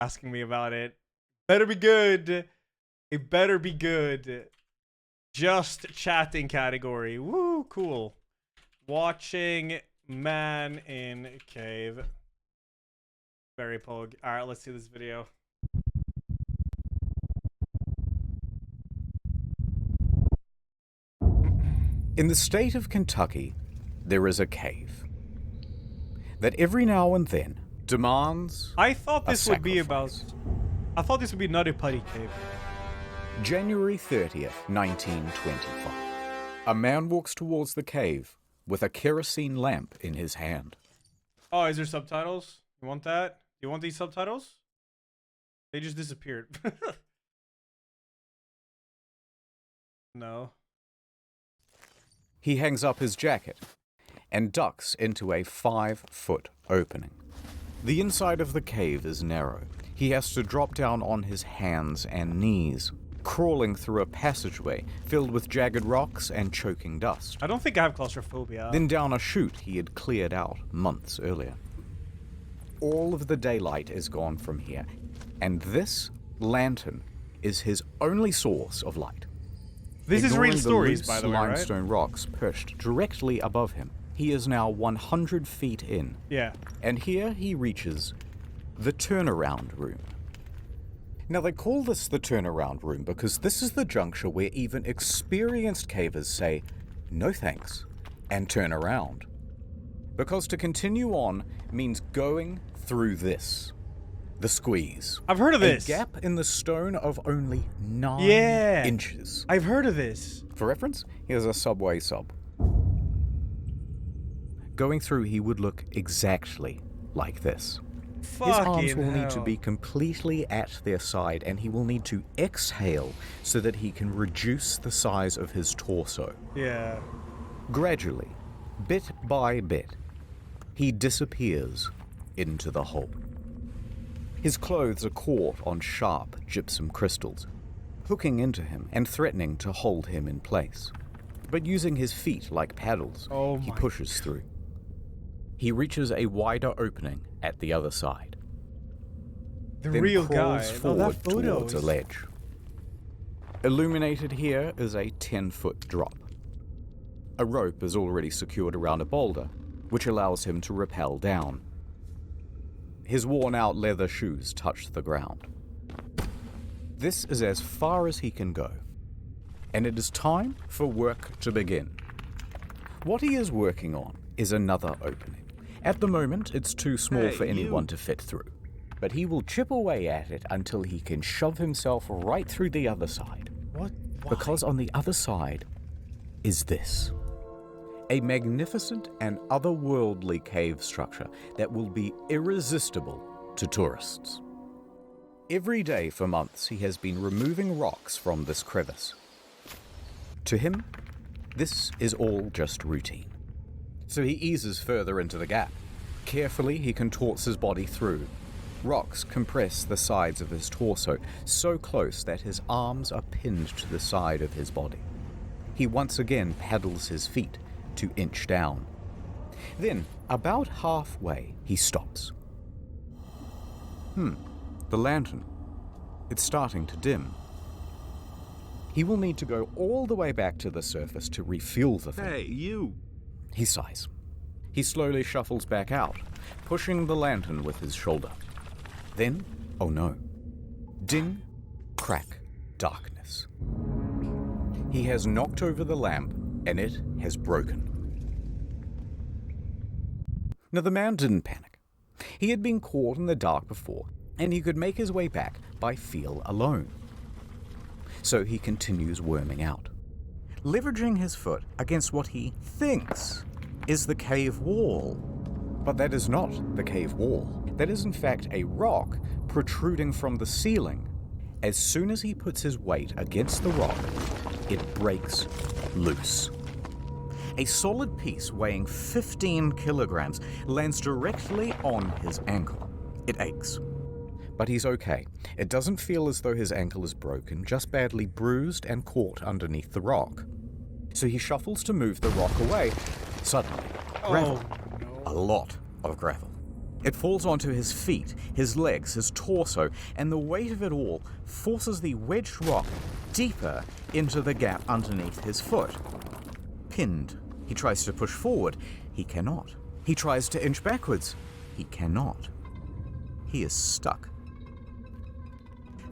asking me about it. Better be good. It better be good. Just chatting category. Woo, cool. Watching man in cave. Very pog. Alright, let's see this video. In the state of Kentucky, there is a cave that every now and then demands I thought this would be about... sacrifice. I thought this would be Nutty Putty Cave. January 30th, 1925. A man walks towards the cave with a kerosene lamp in his hand. Oh, is there subtitles? You want that? You want these subtitles? They just disappeared. No. He hangs up his jacket and ducks into a 5-foot opening. The inside of the cave is narrow. He has to drop down on his hands and knees, crawling through a passageway filled with jagged rocks and choking dust. I don't think I have claustrophobia. Then down a chute he had cleared out months earlier. All of the daylight is gone from here, and this lantern is his only source of light. This is Ignoring real stories, the by loose the way, right? limestone rocks perched directly above him. He is now 100 feet in, Yeah. and here he reaches the turnaround room. Now they call this the turnaround room because this is the juncture where even experienced cavers say, no thanks, and turn around. Because to continue on means going through this. The squeeze. I've heard of this. A gap in the stone of only 9 Yeah. inches. I've heard of this. For reference, here's a subway sub. Going through, he would look exactly like this. His arms will need to be completely at their side, and he will need to exhale so that he can reduce the size of his torso. Yeah. Gradually, bit by bit, he disappears into the hole. His clothes are caught on sharp gypsum crystals, hooking into him and threatening to hold him in place. But using his feet like paddles, he pushes through. He reaches a wider opening at the other side. The Then real crawls guy. forward towards a ledge. Illuminated here is a 10-foot drop. A rope is already secured around a boulder, which allows him to rappel down. His worn-out leather shoes touch the ground. This is as far as he can go, and it is time for work to begin. What he is working on is another opening. At the moment, it's too small for anyone to fit through, but he will chip away at it until he can shove himself right through the other side. What? Why? Because on the other side is this. A magnificent and otherworldly cave structure that will be irresistible to tourists. Every day for months he has been removing rocks from this crevice. To him, this is all just routine. So he eases further into the gap. Carefully he contorts his body through. Rocks compress the sides of his torso so close that his arms are pinned to the side of his body. He once again paddles his feet to inch down. Then, about halfway, he stops. The lantern. It's starting to dim. He will need to go all the way back to the surface to refuel the thing. Hey, you! He sighs. He slowly shuffles back out, pushing the lantern with his shoulder. Then, oh no. Ding, crack, darkness. He has knocked over the lamp, and it has broken. Now the man didn't panic. He had been caught in the dark before, and he could make his way back by feel alone. So he continues worming out, leveraging his foot against what he thinks is the cave wall. But that is not the cave wall. That is in fact a rock protruding from the ceiling. As soon as he puts his weight against the rock, it breaks loose. A solid piece weighing 15 kilograms lands directly on his ankle. It aches. But he's okay. It doesn't feel as though his ankle is broken, just badly bruised and caught underneath the rock. So he shuffles to move the rock away. Suddenly, gravel. Oh, no. A lot of gravel. It falls onto his feet, his legs, his torso, and the weight of it all forces the wedged rock deeper into the gap underneath his foot. Pinned. He tries to push forward. He cannot. He tries to inch backwards. He cannot. He is stuck.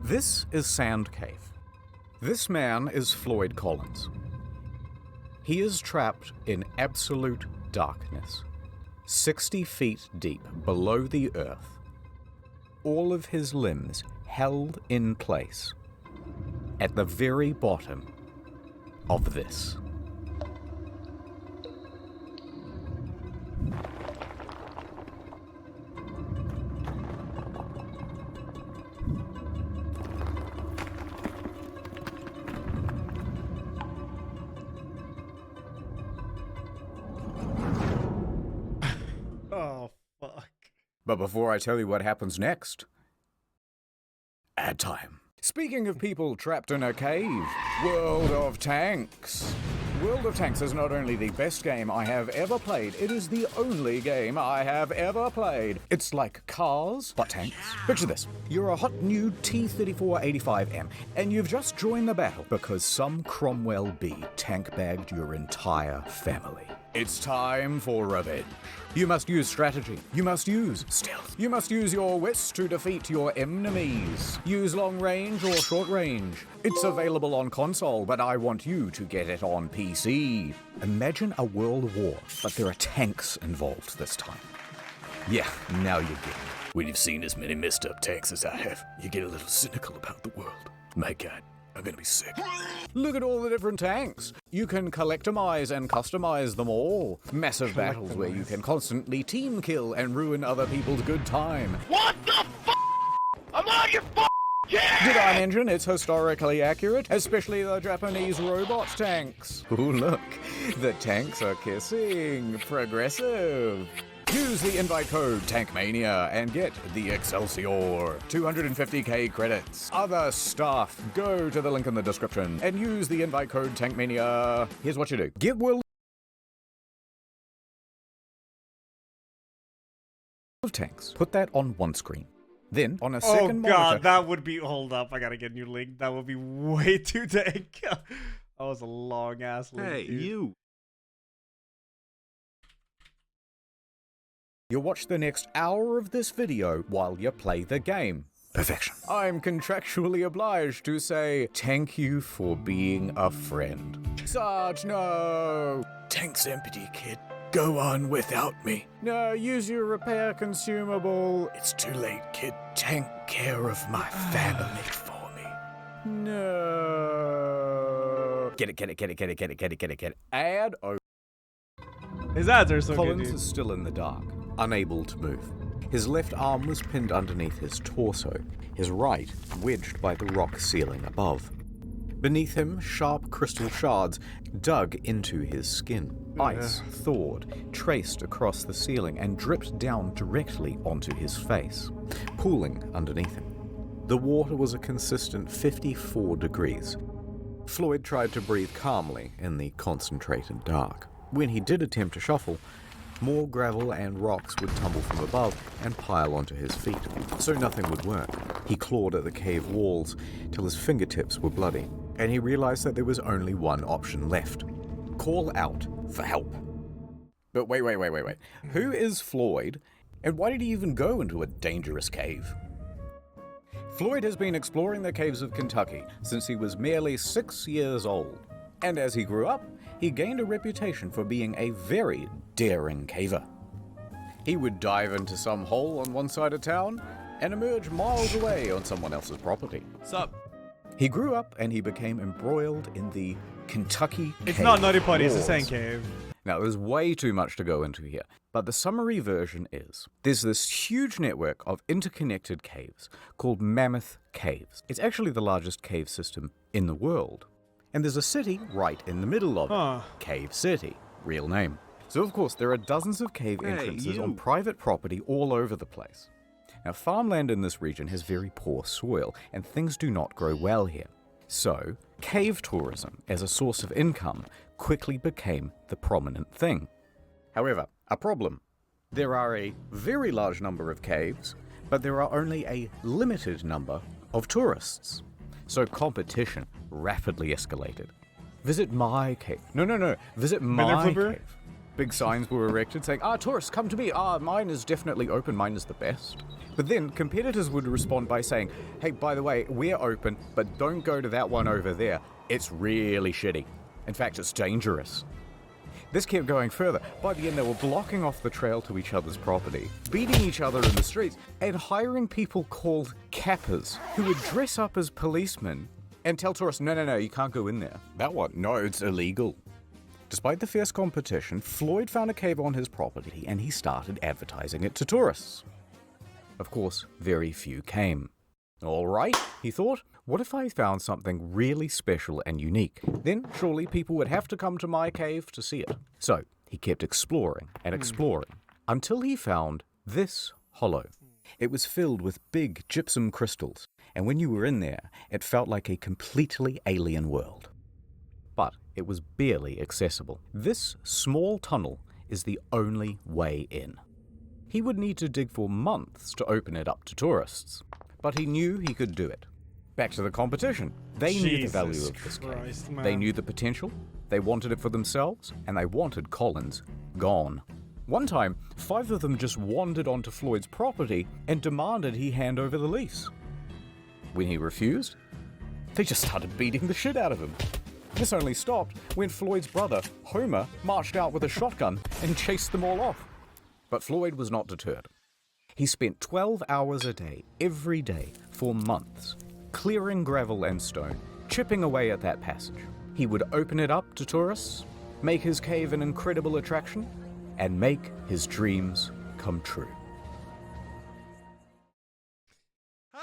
This is Sand Cave. This man is Floyd Collins. He is trapped in absolute darkness, 60 feet deep below the earth, all of his limbs held in place at the very bottom of this. Oh, fuck. But before I tell you what happens next, ad time. Speaking of people trapped in a cave, World of Tanks. World of Tanks is not only the best game I have ever played, it is the only game I have ever played. It's like Cars, but tanks. Picture this. You're a hot new T-34-85M, and you've just joined the battle because some Cromwell B tank-bagged your entire family. It's time for revenge. You must use strategy. You must use stealth. You must use your wits to defeat your enemies. Use long range or short range. It's available on console, but I want you to get it on PC. Imagine a world war, but there are tanks involved this time. Yeah, now you get it. When you've seen as many messed up tanks as I have, you get a little cynical about the world. My God, I'm gonna be sick. Look at all the different tanks. You can collectomize and customize them all. Massive battles where you can constantly team kill and ruin other people's good time. What the f***? I'm on your f***! Yeah! Did I mention it's historically accurate? Especially the Japanese robot tanks. Ooh, look. The tanks are kissing. Progressive. Use the invite code TANKMANIA and get the Excelsior. 250k credits. Other stuff. Go to the link in the description and use the invite code TANKMANIA. Here's what you do. Get World of Tanks. Put that on one screen. Then, on a second monitor... Oh god, that would be... Hold up, I gotta get a new link. That would be way too dank. That was a long-ass link, Hey, dude. you. You'll watch the next hour of this video while you play the game. Perfection. I'm contractually obliged to say thank you for being a friend. Sarge, no! Tank's empty, kid. Go on without me. No, use your repair consumable. It's too late, kid. Take care of my family for me. No. Get it. Add over. His ads are so good, Collins dude. is still in the dark, unable to move. His left arm was pinned underneath his torso, his right wedged by the rock ceiling above. Beneath him, sharp crystal shards dug into his skin. Ice thawed, traced across the ceiling, and dripped down directly onto his face, pooling underneath him. The water was a consistent 54 degrees. Floyd tried to breathe calmly in the concentrated dark. When he did attempt to shuffle, more gravel and rocks would tumble from above and pile onto his feet, so nothing would work. He clawed at the cave walls till his fingertips were bloody, and he realized that there was only one option left. Call out for help. But wait. Who is Floyd, and why did he even go into a dangerous cave? Floyd has been exploring the caves of Kentucky since he was merely 6 years old, and as he grew up, he gained a reputation for being a very daring caver. He would dive into some hole on one side of town and emerge miles away on someone else's property. Sup? He grew up and he became embroiled in the Kentucky It's Cave not Nutty Putty, it's the Wars. same cave. Now, there's way too much to go into here, but the summary version is there's this huge network of interconnected caves called Mammoth Caves. It's actually the largest cave system in the world. And there's a city right in the middle of it. Cave City, real name. So of course there are dozens of cave entrances on private property all over the place. Now farmland in this region has very poor soil and things do not grow well here. So cave tourism as a source of income quickly became the prominent thing. However, a problem. There are a very large number of caves, but there are only a limited number of tourists. So competition rapidly escalated. Visit my cave. No. Visit my cave. Big signs were erected saying, tourists, come to me. Mine is definitely open. Mine is the best. But then competitors would respond by saying, hey, by the way, we're open, but don't go to that one over there. It's really shitty. In fact, it's dangerous. This kept going further. By the end, they were blocking off the trail to each other's property, beating each other in the streets, and hiring people called cappers who would dress up as policemen and tell tourists, no, you can't go in there. That one? No, it's illegal. Despite the fierce competition, Floyd found a cave on his property and he started advertising it to tourists. Of course, very few came. All right, he thought, what if I found something really special and unique? Then surely people would have to come to my cave to see it. So he kept exploring and exploring until he found this hollow. It was filled with big gypsum crystals, and when you were in there, it felt like a completely alien world. But it was barely accessible. This small tunnel is the only way in. He would need to dig for months to open it up to tourists, but he knew he could do it. Back to the competition. They knew the value of this cave. They knew the potential, they wanted it for themselves, and they wanted Collins gone. One time, 5 of them just wandered onto Floyd's property and demanded he hand over the lease. When he refused, they just started beating the shit out of him. This only stopped when Floyd's brother, Homer, marched out with a shotgun and chased them all off. But Floyd was not deterred. He spent 12 hours a day, every day, for months, clearing gravel and stone, chipping away at that passage. He would open it up to tourists, make his cave an incredible attraction, and make his dreams come true.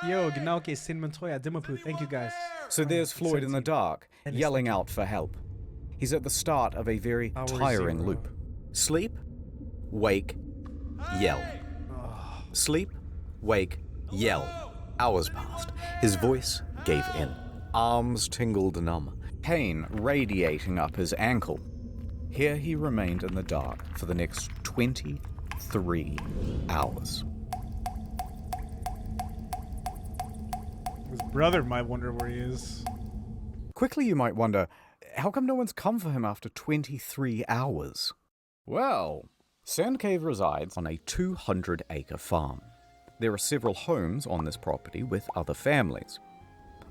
Yo, genau que sin Montoya, Dimapoo, thank you guys. So there's Floyd in the dark, yelling out for help. He's at the start of a very tiring loop. Sleep, wake, yell. Sleep, wake, yell. Hours passed. His voice gave in. Arms tingled numb. Pain radiating up his ankle. Here he remained in the dark for the next 23 hours. His brother might wonder where he is. Quickly you might wonder, how come no one's come for him after 23 hours? Well, Sand Cave resides on a 200-acre farm. There are several homes on this property with other families.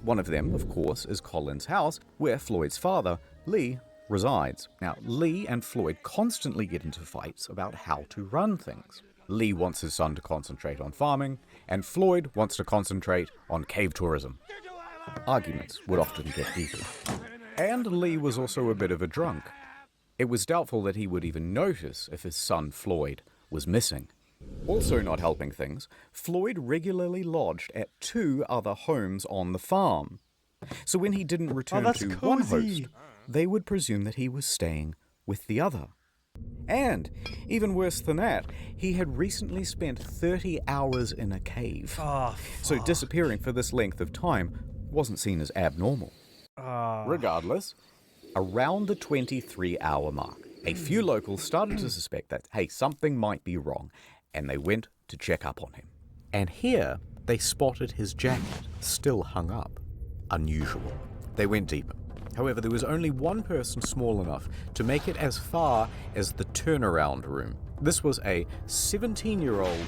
One of them, of course, is Colin's house, where Floyd's father, Lee, resides. Now, Lee and Floyd constantly get into fights about how to run things. Lee wants his son to concentrate on farming, and Floyd wants to concentrate on cave tourism. Arguments would often get heated. And Lee was also a bit of a drunk. It was doubtful that he would even notice if his son Floyd was missing. Also not helping things, Floyd regularly lodged at 2 other homes on the farm. So when he didn't return to one host, they would presume that he was staying with the other. And, even worse than that, he had recently spent 30 hours in a cave. So disappearing for this length of time wasn't seen as abnormal. Regardless, around the 23-hour mark, a few locals started to suspect that, hey, something might be wrong, and they went to check up on him. And here, they spotted his jacket still hung up. Unusual. They went deeper. However, there was only one person small enough to make it as far as the turnaround room. This was a 17-year-old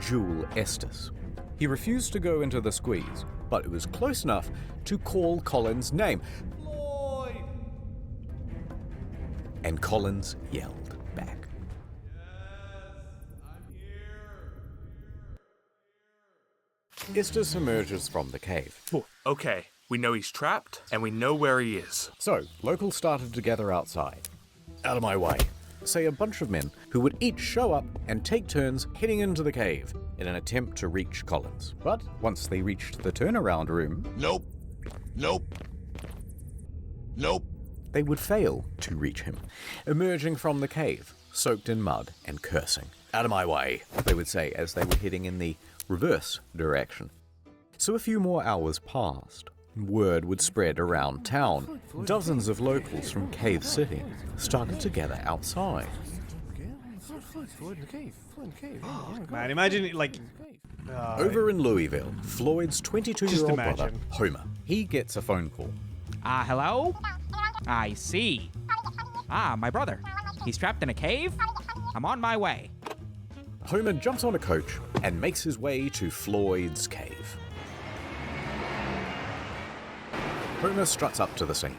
Jewel Estes. He refused to go into the squeeze, but it was close enough to call Collins' name. Floyd! And Collins yelled back. Estes emerges from the cave. Okay, we know he's trapped, and we know where he is. So, locals started to gather outside. Out of my way, say a bunch of men who would each show up and take turns heading into the cave in an attempt to reach Collins. But once they reached the turnaround room, they would fail to reach him, emerging from the cave, soaked in mud and cursing. Out of my way, they would say as they were heading in the reverse direction. So a few more hours passed. Word would spread around town. Dozens of locals from Cave City started to gather outside. Floyd in the cave. Floyd in the cave. Man, imagine, like... Over in Louisville, Floyd's 22-year-old brother, imagine. Homer, he gets a phone call. Hello? I see. My brother. He's trapped in a cave? I'm on my way. Homer jumps on a coach and makes his way to Floyd's cave. Homer struts up to the scene.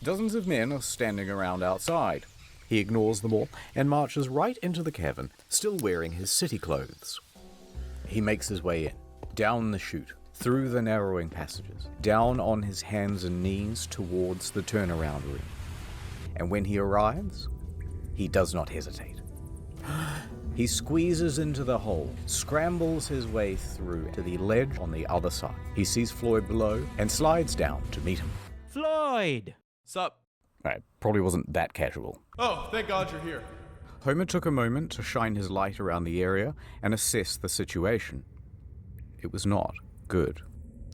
Dozens of men are standing around outside. He ignores them all and marches right into the cavern, still wearing his city clothes. He makes his way in, down the chute, through the narrowing passages, down on his hands and knees towards the turnaround room. And when he arrives, he does not hesitate. He squeezes into the hole, scrambles his way through to the ledge on the other side. He sees Floyd below and slides down to meet him. Floyd! Sup? Right, probably wasn't that casual. Oh, thank God you're here. Homer took a moment to shine his light around the area and assess the situation. It was not good.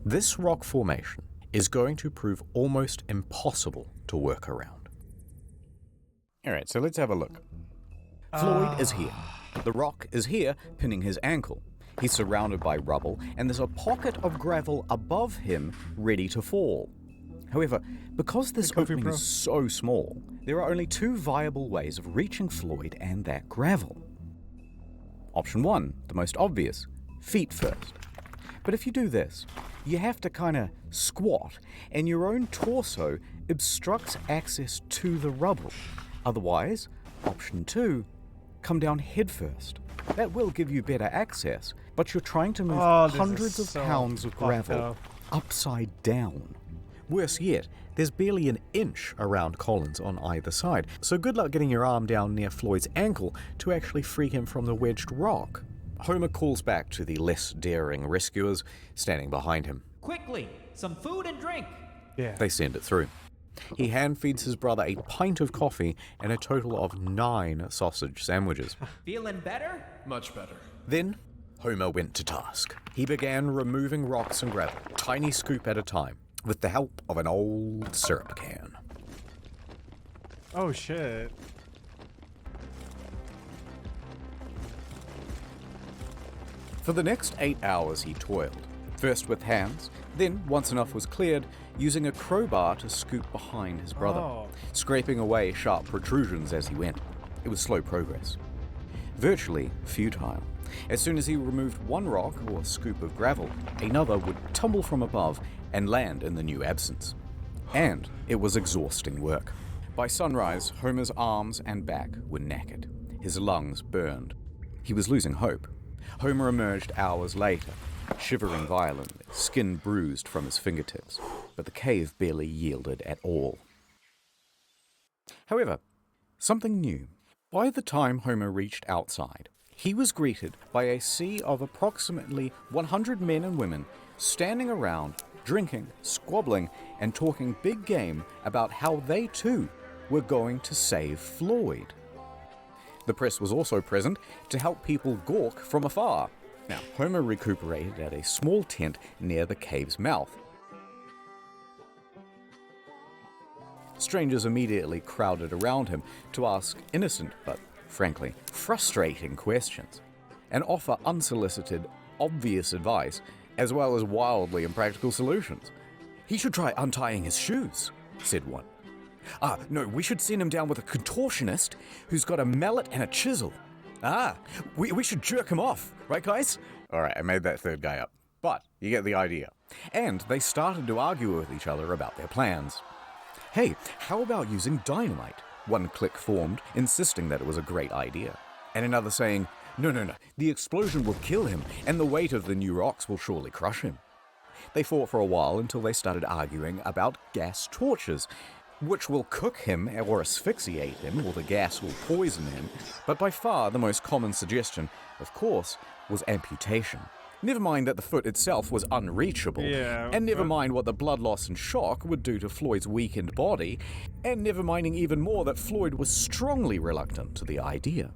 This rock formation is going to prove almost impossible to work around. Alright, so let's have a look. Floyd is here. The rock is here, pinning his ankle. He's surrounded by rubble, and there's a pocket of gravel above him, ready to fall. However, because this opening is so small, there are only two viable ways of reaching Floyd and that gravel. Option 1, the most obvious, feet first. But if you do this, you have to kind of squat, and your own torso obstructs access to the rubble. Otherwise, option 2, come down head first. That will give you better access, but you're trying to move hundreds of pounds of gravel upside down. Worse yet, there's barely an inch around Collins on either side, so good luck getting your arm down near Floyd's ankle to actually free him from the wedged rock. Homer calls back to the less daring rescuers standing behind him. Quickly, some food and drink. Yeah. They send it through. He hand-feeds his brother a pint of coffee and a total of 9 sausage sandwiches. Feeling better? Much better. Then, Homer went to task. He began removing rocks and gravel, tiny scoop at a time, with the help of an old syrup can. Oh, shit. For the next 8 hours he toiled, first with hands, then, once enough was cleared, using a crowbar to scoop behind his brother, scraping away sharp protrusions as he went. It was slow progress. Virtually futile. As soon as he removed one rock or scoop of gravel, another would tumble from above and land in the new absence. And it was exhausting work. By sunrise, Homer's arms and back were knackered. His lungs burned. He was losing hope. Homer emerged hours later, shivering violently, skin bruised from his fingertips, but the cave barely yielded at all. However, something new. By the time Homer reached outside, he was greeted by a sea of approximately 100 men and women standing around, drinking, squabbling, and talking big game about how they too were going to save Floyd. The press was also present to help people gawk from afar. Now, Homer recuperated at a small tent near the cave's mouth. Strangers immediately crowded around him to ask innocent but, frankly, frustrating questions, and offer unsolicited, obvious advice, as well as wildly impractical solutions. "He should try untying his shoes," said one. "No, we should send him down with a contortionist who's got a mallet and a chisel. We should jerk him off, right guys?" Alright, I made that third guy up, but you get the idea. And they started to argue with each other about their plans. "Hey, how about using dynamite?" One clique formed, insisting that it was a great idea. And another saying, No, the explosion will kill him, and the weight of the new rocks will surely crush him." They fought for a while until they started arguing about gas torches, which will cook him or asphyxiate him, or the gas will poison him. But by far the most common suggestion, of course, was amputation. Never mind that the foot itself was unreachable, and never mind what the blood loss and shock would do to Floyd's weakened body, and never minding even more that Floyd was strongly reluctant to the idea.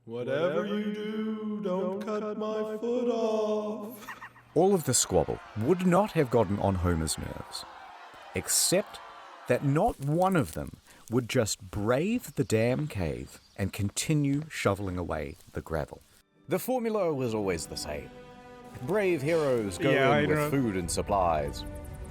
Whatever you do, don't cut my foot off. All of the squabble would not have gotten on Homer's nerves, except that not one of them would just brave the damn cave and continue shoveling away the gravel. The formula was always the same. Brave heroes go in with food and supplies,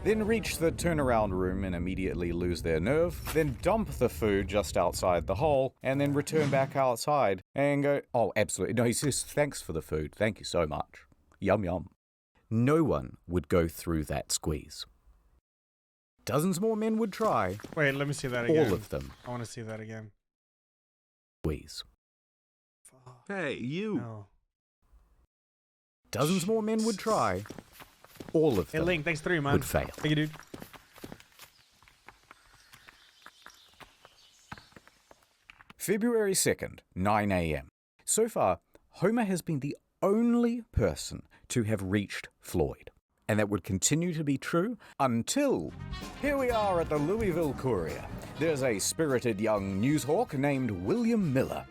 then reach the turnaround room and immediately lose their nerve, then dump the food just outside the hole, and then return back outside and go, oh, absolutely. No, he says, thanks for the food. Thank you so much. Yum, yum. No one would go through that squeeze. Dozens more men would try. Wait, let me see that again. All of them. I want to see that again. Squeeze. Hey, you. No. Dozens more men would try. All of Hey, them Link, thanks 3, man. would fail. Thank you, dude. February 2nd, 9 a.m. So far, Homer has been the only person to have reached Floyd. And that would continue to be true until here we are at the Louisville Courier. There's a spirited young newshawk named William Miller.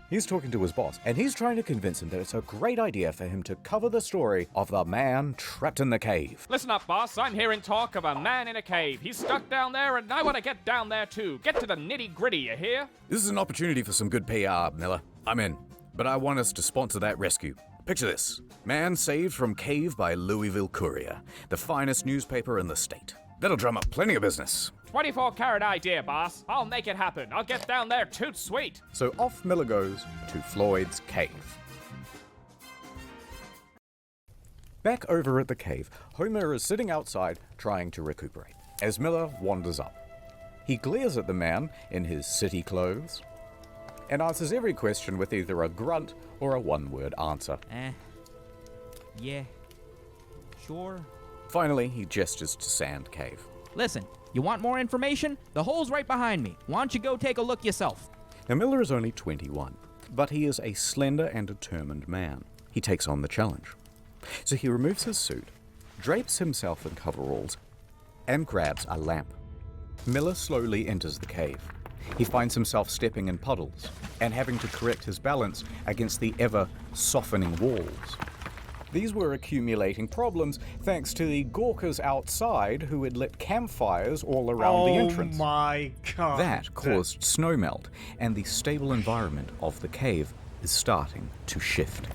He's talking to his boss, and he's trying to convince him that it's a great idea for him to cover the story of the man trapped in the cave. Listen up, boss. I'm hearing talk of a man in a cave. He's stuck down there, and I want to get down there too. Get to the nitty-gritty, you hear? This is an opportunity for some good PR, Miller. I'm in. But I want us to sponsor that rescue. Picture this. Man saved from cave by Louisville Courier, the finest newspaper in the state. That'll drum up plenty of business. 24-carat idea, boss. I'll make it happen. I'll get down there toot sweet. So off Miller goes to Floyd's cave. Back over at the cave, Homer is sitting outside trying to recuperate as Miller wanders up. He glares at the man in his city clothes and answers every question with either a grunt or a one-word answer. Yeah. Sure. Finally, he gestures to Sand Cave. Listen, you want more information? The hole's right behind me. Why don't you go take a look yourself? Now, Miller is only 21, but he is a slender and determined man. He takes on the challenge. So he removes his suit, drapes himself in coveralls, and grabs a lamp. Miller slowly enters the cave. He finds himself stepping in puddles and having to correct his balance against the ever-softening walls. These were accumulating problems thanks to the gawkers outside who had lit campfires all around the entrance. Oh my god. That caused snowmelt, and the stable environment of the cave is starting to shift.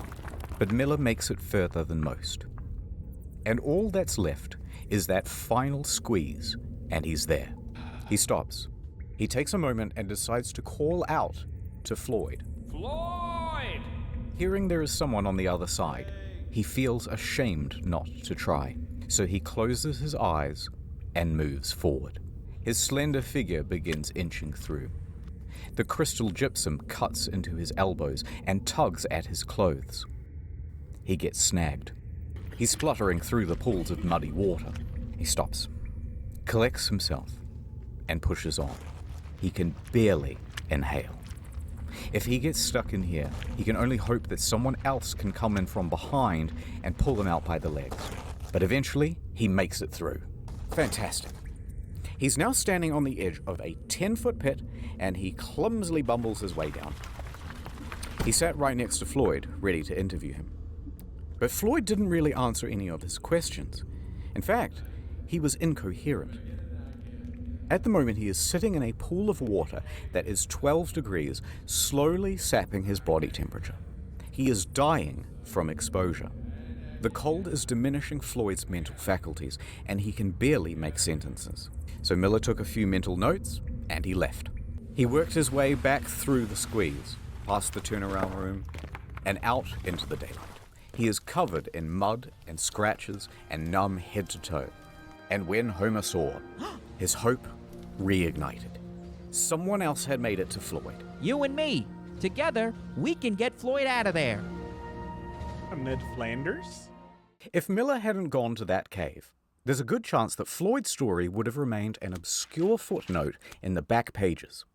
But Miller makes it further than most. And all that's left is that final squeeze, and he's there. He stops. He takes a moment and decides to call out to Floyd. Floyd! Hearing there is someone on the other side, he feels ashamed not to try, so he closes his eyes and moves forward. His slender figure begins inching through. The crystal gypsum cuts into his elbows and tugs at his clothes. He gets snagged. He's spluttering through the pools of muddy water. He stops, collects himself, and pushes on. He can barely inhale. If he gets stuck in here, he can only hope that someone else can come in from behind and pull him out by the legs. But eventually, he makes it through. Fantastic. He's now standing on the edge of a 10-foot pit, and he clumsily bumbles his way down. He sat right next to Floyd, ready to interview him. But Floyd didn't really answer any of his questions. In fact, he was incoherent. At the moment, he is sitting in a pool of water that is 12 degrees, slowly sapping his body temperature. He is dying from exposure. The cold is diminishing Floyd's mental faculties, and he can barely make sentences. So Miller took a few mental notes, and he left. He worked his way back through the squeeze, past the turnaround room, and out into the daylight. He is covered in mud and scratches and numb head to toe. And when Homer saw, his hope reignited. Someone else had made it to Floyd. You and me. Together, we can get Floyd out of there. Ned Flanders? If Miller hadn't gone to that cave, there's a good chance that Floyd's story would have remained an obscure footnote in the back pages.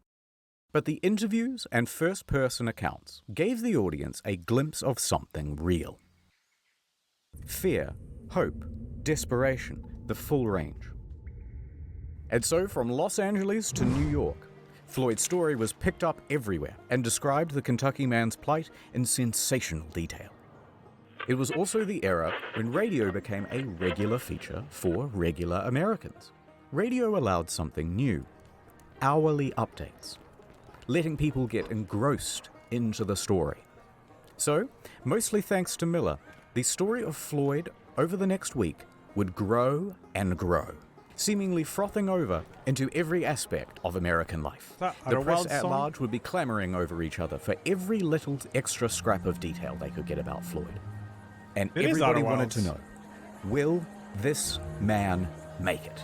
But the interviews and first-person accounts gave the audience a glimpse of something real. Fear, hope, desperation, the full range. And so from Los Angeles to New York, Floyd's story was picked up everywhere and described the Kentucky man's plight in sensational detail. It was also the era when radio became a regular feature for regular Americans. Radio allowed something new: hourly updates. letting people get engrossed into the story. So, mostly thanks to Miller, the story of Floyd over the next week would grow and grow, seemingly frothing over into every aspect of American life. that The press Wild at song? large would be clamoring over each other for every little extra scrap of detail they could get about Floyd. And It is everybody Outer wanted to Wilds. know, will this man make it?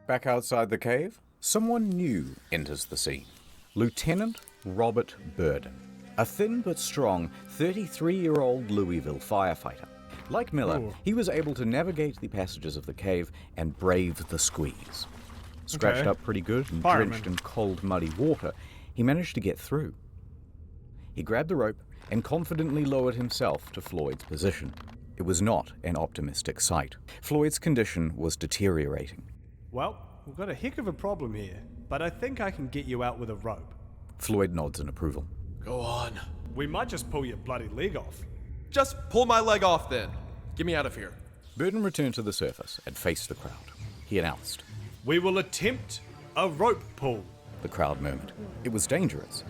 Back outside the cave, someone new enters the scene. Lieutenant Robert Burden, a thin but strong 33-year-old Louisville firefighter. Like Miller, Ooh. he was able to navigate the passages of the cave and brave the squeeze. Scratched Okay. up pretty good and Fireman. drenched in cold, muddy water, he managed to get through. He grabbed the rope and confidently lowered himself to Floyd's position. It was not an optimistic sight. Floyd's condition was deteriorating. Well, we've got a heck of a problem here, but I think I can get you out with a rope. Floyd nods in approval. Go on. We might just pull your bloody leg off. Just pull my leg off then. Get me out of here. Burden returned to the surface and faced the crowd. He announced. We will attempt a rope pull. The crowd murmured. It was dangerous.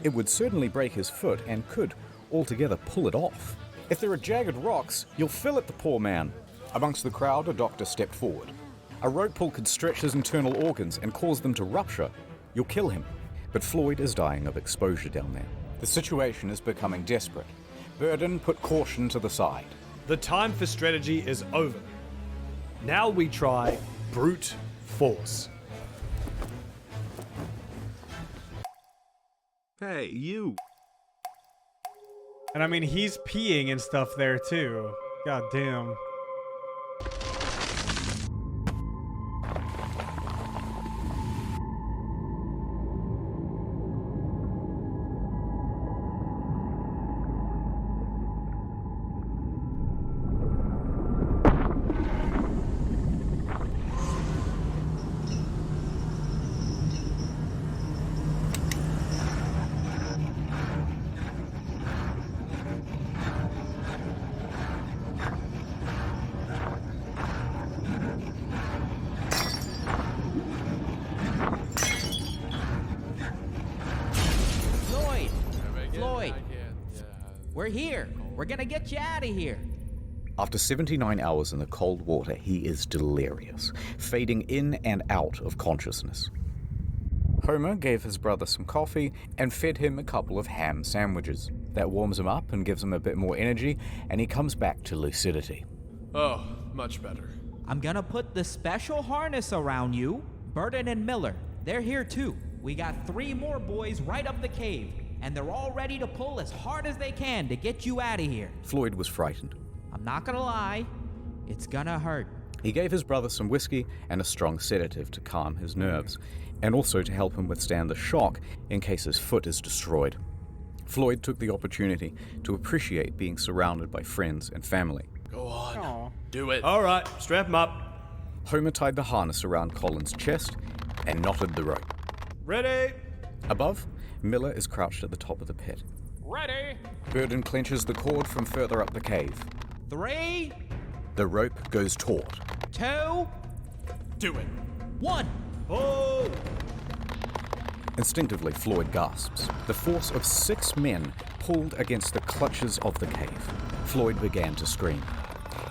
It would certainly break his foot and could altogether pull it off. If there are jagged rocks, you'll fillet the poor man. Amongst the crowd, a doctor stepped forward. A rope pull could stretch his internal organs and cause them to rupture. You'll kill him. But Floyd is dying of exposure down there. The situation is becoming desperate. Burden put caution to the side. The time for strategy is over. Now we try brute force. Hey, you. And I mean, he's peeing and stuff there too. God damn. Floyd! Floyd! We're here. We're gonna get you out of here. After 79 hours in the cold water, he is delirious, fading in and out of consciousness. Homer gave his brother some coffee and fed him a couple of ham sandwiches. That warms him up and gives him a bit more energy, and he comes back to lucidity. Oh, much better. I'm gonna put the special harness around you. Burden and Miller, they're here too. We got 3 more boys right up the cave, and they're all ready to pull as hard as they can to get you out of here. Floyd was frightened. I'm not gonna lie, it's gonna hurt. He gave his brother some whiskey and a strong sedative to calm his nerves, and also to help him withstand the shock in case his foot is destroyed. Floyd took the opportunity to appreciate being surrounded by friends and family. Go on. Aw. Do it. All right, strap him up. Homer tied the harness around Colin's chest and knotted the rope. Ready? Above, Miller is crouched at the top of the pit. Ready? Burden clenches the cord from further up the cave. 3, The rope goes taut. 2, Do it. 1. Oh! Instinctively, Floyd gasps. The force of 6 men pulled against the clutches of the cave. Floyd began to scream.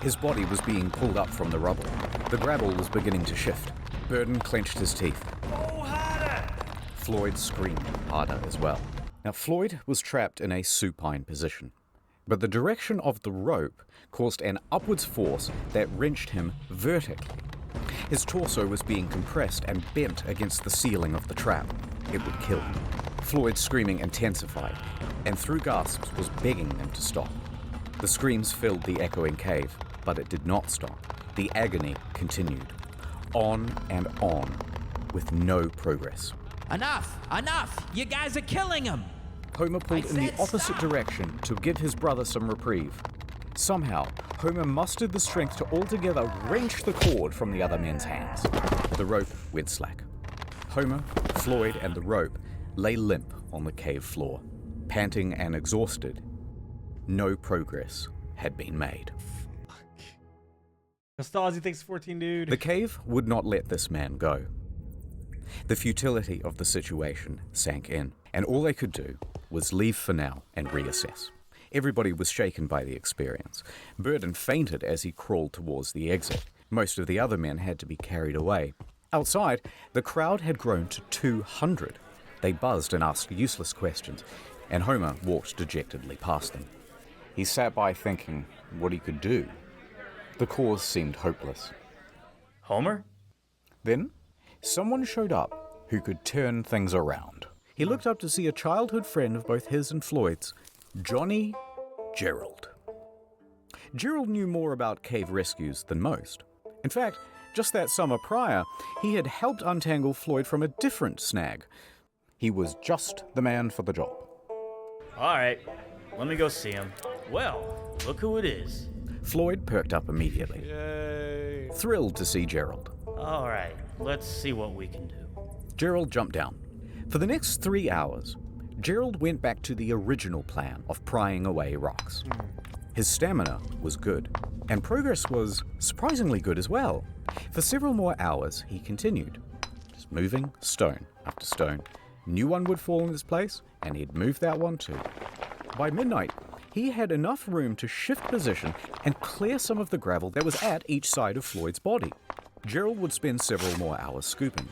His body was being pulled up from the rubble. The gravel was beginning to shift. Burden clenched his teeth. Oh, harder! Floyd screamed harder as well. Now, Floyd was trapped in a supine position, but the direction of the rope caused an upwards force that wrenched him vertically. His torso was being compressed and bent against the ceiling of the trap. It would kill him. Floyd's screaming intensified, and through gasps was begging them to stop. The screams filled the echoing cave, but it did not stop. The agony continued, on and on, with no progress. Enough! Enough! You guys are killing him! Homer pulled I in the said opposite stop! direction to give his brother some reprieve. Somehow, Homer mustered the strength to altogether wrench the cord from the other men's hands. The rope went slack. Homer, Floyd, and the rope lay limp on the cave floor, panting and exhausted. No progress had been made. Nostalgia takes 14, dude. The cave would not let this man go. The futility of the situation sank in, and all they could do was leave for now and reassess. Everybody was shaken by the experience. Burden fainted as he crawled towards the exit. Most of the other men had to be carried away. Outside, the crowd had grown to 200. They buzzed and asked useless questions, and Homer walked dejectedly past them. He sat by thinking what he could do. The cause seemed hopeless. Homer? Then, someone showed up who could turn things around. He looked up to see a childhood friend of both his and Floyd's, Johnny Gerald. Gerald knew more about cave rescues than most. In fact, just that summer prior, he had helped untangle Floyd from a different snag. He was just the man for the job. All right, let me go see him. Well, look who it is. Floyd perked up immediately, Yay. thrilled to see Gerald. All right, let's see what we can do. Gerald jumped down. For the next 3 hours, Gerald went back to the original plan of prying away rocks. His stamina was good, and progress was surprisingly good as well. For several more hours, he continued, just moving stone after stone. New one would fall in its place, and he'd move that one too. By midnight, he had enough room to shift position and clear some of the gravel that was at each side of Floyd's body. Gerald would spend several more hours scooping.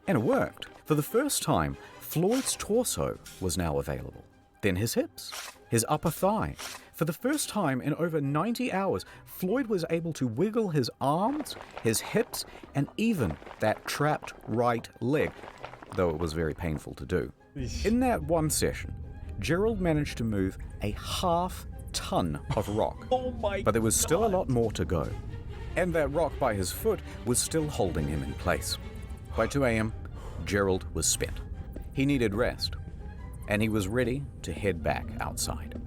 And it worked. For the first time, Floyd's torso was now available. Then his hips, his upper thigh. For the first time in over 90 hours, Floyd was able to wiggle his arms, his hips, and even that trapped right leg, though it was very painful to do. In that one session, Gerald managed to move a half-ton of rock. But there was still a lot more to go. And that rock by his foot was still holding him in place. By 2 a.m., Gerald was spent. He needed rest, and he was ready to head back outside.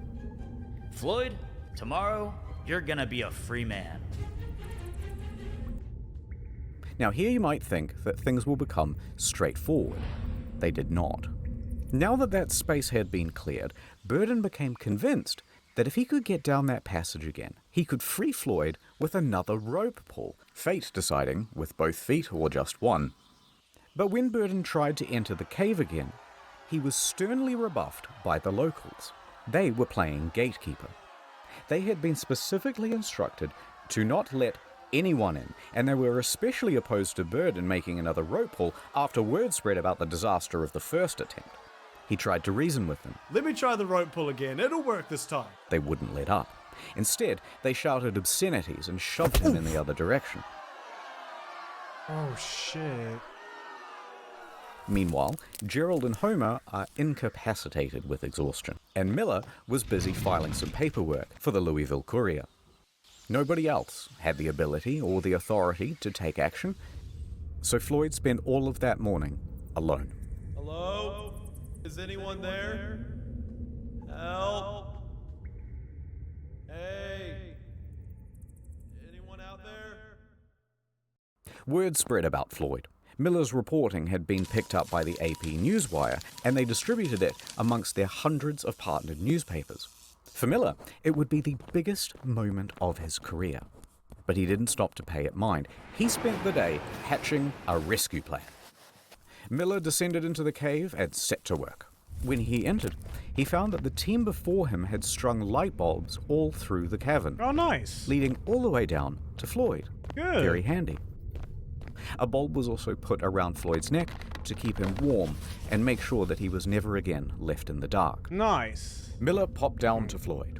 Floyd, tomorrow, you're gonna be a free man. Now here you might think that things will become straightforward. They did not. Now that space had been cleared, Burden became convinced that if he could get down that passage again, he could free Floyd with another rope pull, fate deciding with both feet or just one. But when Burden tried to enter the cave again, he was sternly rebuffed by the locals. They were playing gatekeeper. They had been specifically instructed to not let anyone in, and they were especially opposed to Burden making another rope pull after word spread about the disaster of the first attempt. He tried to reason with them. Let me try the rope pull again. It'll work this time. They wouldn't let up. Instead, they shouted obscenities and shoved him in the other direction. Oh, shit. Meanwhile, Gerald and Homer are incapacitated with exhaustion, and Miller was busy filing some paperwork for the Louisville Courier. Nobody else had the ability or the authority to take action, so Floyd spent all of that morning alone. Hello? Is anyone there? Help? Hey? Anyone out there? Word spread about Floyd. Miller's reporting had been picked up by the AP Newswire, and they distributed it amongst their hundreds of partnered newspapers. For Miller, it would be the biggest moment of his career. But he didn't stop to pay it mind. He spent the day hatching a rescue plan. Miller descended into the cave and set to work. When he entered, he found that the team before him had strung light bulbs all through the cavern, Oh, nice. leading all the way down to Floyd. Good. Very handy. A bulb was also put around Floyd's neck to keep him warm and make sure that he was never again left in the dark. Nice. Miller popped down to Floyd.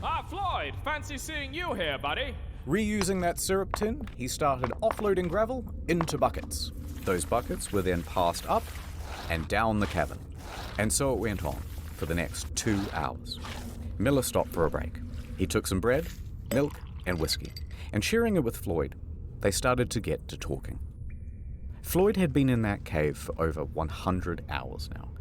Ah, Floyd, fancy seeing you here, buddy. Reusing that syrup tin, he started offloading gravel into buckets. Those buckets were then passed up and down the cavern. And so it went on for the next 2 hours. Miller stopped for a break. He took some bread, milk, and whiskey, and sharing it with Floyd, they started to get to talking. Floyd had been in that cave for over 100 hours now,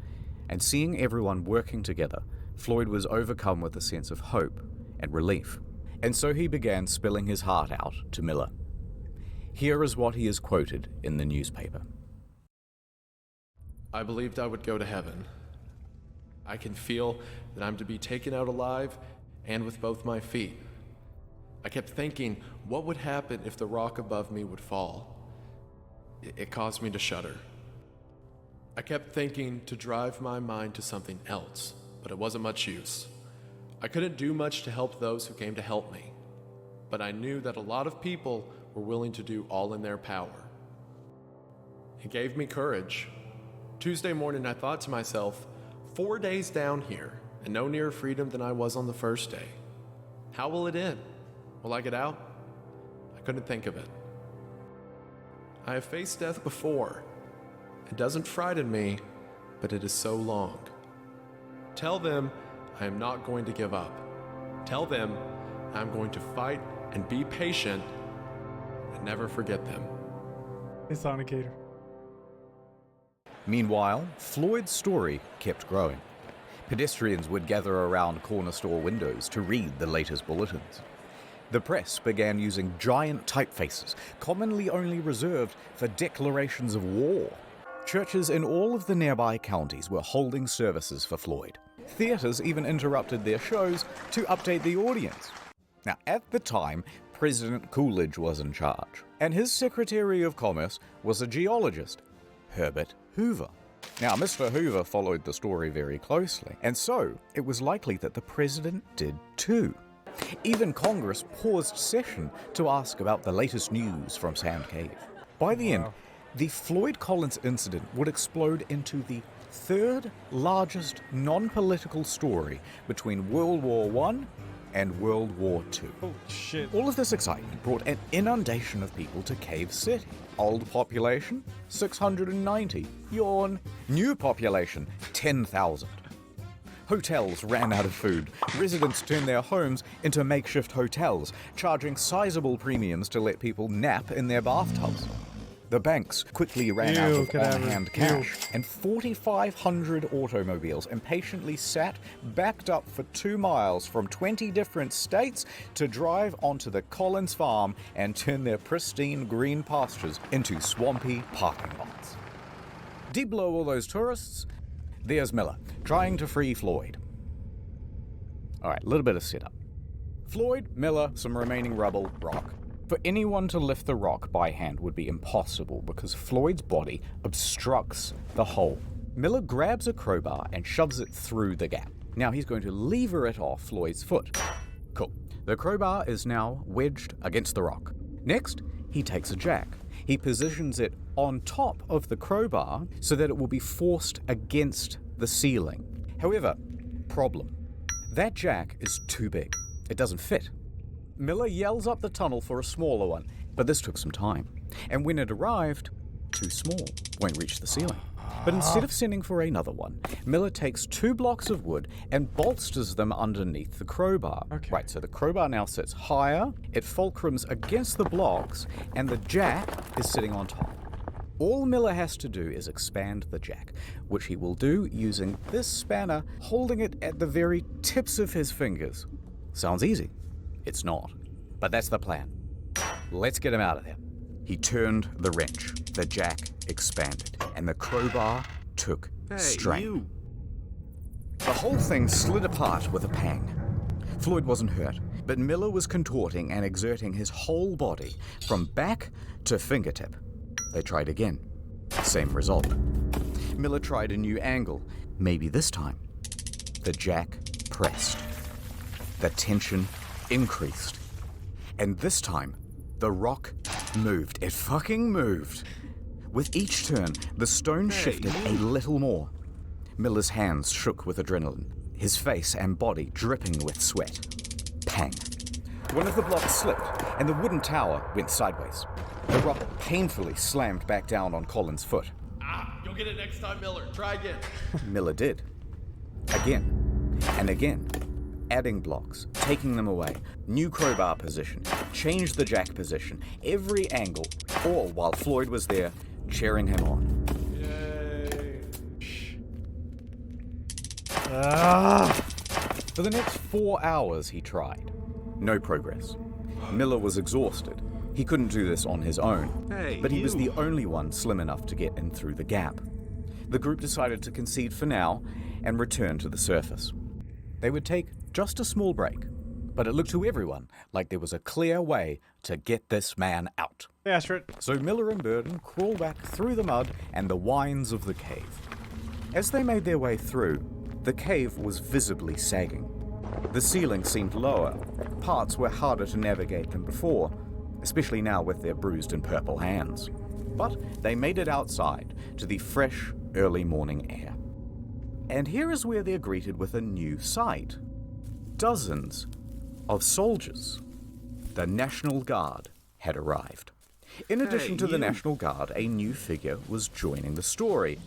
and seeing everyone working together, Floyd was overcome with a sense of hope and relief, and so he began spilling his heart out to Miller. Here is what he is quoted in the newspaper. I believed I would go to heaven. I can feel that I'm to be taken out alive and with both my feet. I kept thinking, what would happen if the rock above me would fall? It caused me to shudder. I kept thinking to drive my mind to something else, but it wasn't much use. I couldn't do much to help those who came to help me, but I knew that a lot of people were willing to do all in their power. It gave me courage. Tuesday morning, I thought to myself, 4 days down here, and no nearer freedom than I was on the first day. How will it end? Will I get out? I couldn't think of it. I have faced death before. It doesn't frighten me, but it is so long. Tell them I am not going to give up. Tell them I'm going to fight and be patient and never forget them. It's Sonicator. Meanwhile, Floyd's story kept growing. Pedestrians would gather around corner store windows to read the latest bulletins. The press began using giant typefaces, commonly only reserved for declarations of war. Churches in all of the nearby counties were holding services for Floyd. Theaters even interrupted their shows to update the audience. Now, at the time, President Coolidge was in charge, and his Secretary of Commerce was a geologist, Herbert Hoover. Now, Mr. Hoover followed the story very closely, and so it was likely that the president did too. Even Congress paused session to ask about the latest news from Sand Cave. By the end, the Floyd Collins incident would explode into the third largest non-political story between World War I and World War II. Oh shit. All of this excitement brought an inundation of people to Cave City. Old population, 690. Yawn. New population, 10,000. Hotels ran out of food. Residents turned their homes into makeshift hotels, charging sizable premiums to let people nap in their bathtubs. The banks quickly ran out of on-hand cash, and 4,500 automobiles impatiently sat backed up for 2 miles from 20 different states to drive onto the Collins farm and turn their pristine green pastures into swampy parking lots. Deep below all those tourists, there's Miller, trying to free Floyd. Alright, a little bit of setup. Floyd, Miller, some remaining rubble, rock. For anyone to lift the rock by hand would be impossible because Floyd's body obstructs the hole. Miller grabs a crowbar and shoves it through the gap. Now he's going to lever it off Floyd's foot. Cool. The crowbar is now wedged against the rock. Next, he takes a jack. He positions it on top of the crowbar so that it will be forced against the ceiling. However, problem. That jack is too big. It doesn't fit. Miller yells up the tunnel for a smaller one, but this took some time. And when it arrived, too small, won't reach the ceiling. But instead of sending for another one, Miller takes 2 blocks of wood and bolsters them underneath the crowbar. Okay. Right, so the crowbar now sits higher, it fulcrums against the blocks, and the jack is sitting on top. All Miller has to do is expand the jack, which he will do using this spanner, holding it at the very tips of his fingers. Sounds easy. It's not. But that's the plan. Let's get him out of there. He turned the wrench. The jack expanded, and the crowbar took strain. The whole thing slid apart with a pang. Floyd wasn't hurt, but Miller was contorting and exerting his whole body from back to fingertip. They tried again. Same result. Miller tried a new angle. Maybe this time. The jack pressed. The tension increased. And this time, the rock moved. It fucking moved. With each turn, the stone shifted a little more. Miller's hands shook with adrenaline, his face and body dripping with sweat. Pang. One of the blocks slipped, and the wooden tower went sideways. The rock painfully slammed back down on Colin's foot. You'll get it next time, Miller. Try again. Miller did. Again. And again. Adding blocks, taking them away, new crowbar position, changed the jack position, every angle, all while Floyd was there, cheering him on. Yay. For the next 4 hours he tried. No progress. Miller was exhausted. He couldn't do this on his own, but he was the only one slim enough to get in through the gap. The group decided to concede for now and return to the surface. They would take just a small break, But it looked to everyone like there was a clear way to get this man out. Yeah, sure. So Miller and Burden crawl back through the mud and the wines of the cave. As they made their way through, the cave was visibly sagging. The ceiling seemed lower. Parts were harder to navigate than before, especially now with their bruised and purple hands. But they made it outside to the fresh, early morning air. And here is where they're greeted with a new sight. Dozens of soldiers. The National Guard had arrived. In addition to the National Guard, a new figure was joining the story,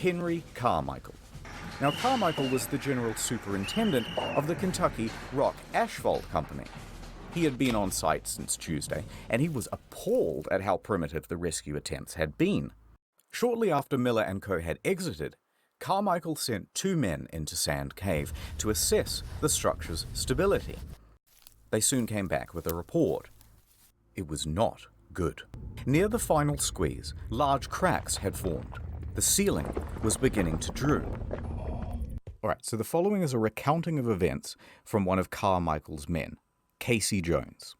Henry Carmichael. Now, Carmichael was the general superintendent of the Kentucky Rock Asphalt Company. He had been on site since Tuesday, and he was appalled at how primitive the rescue attempts had been. Shortly after Miller and co. had exited, Carmichael sent 2 men into Sand Cave to assess the structure's stability. They soon came back with a report. It was not good. Near the final squeeze, large cracks had formed. The ceiling was beginning to droop. Alright, so the following is a recounting of events from one of Carmichael's men, Casey Jones.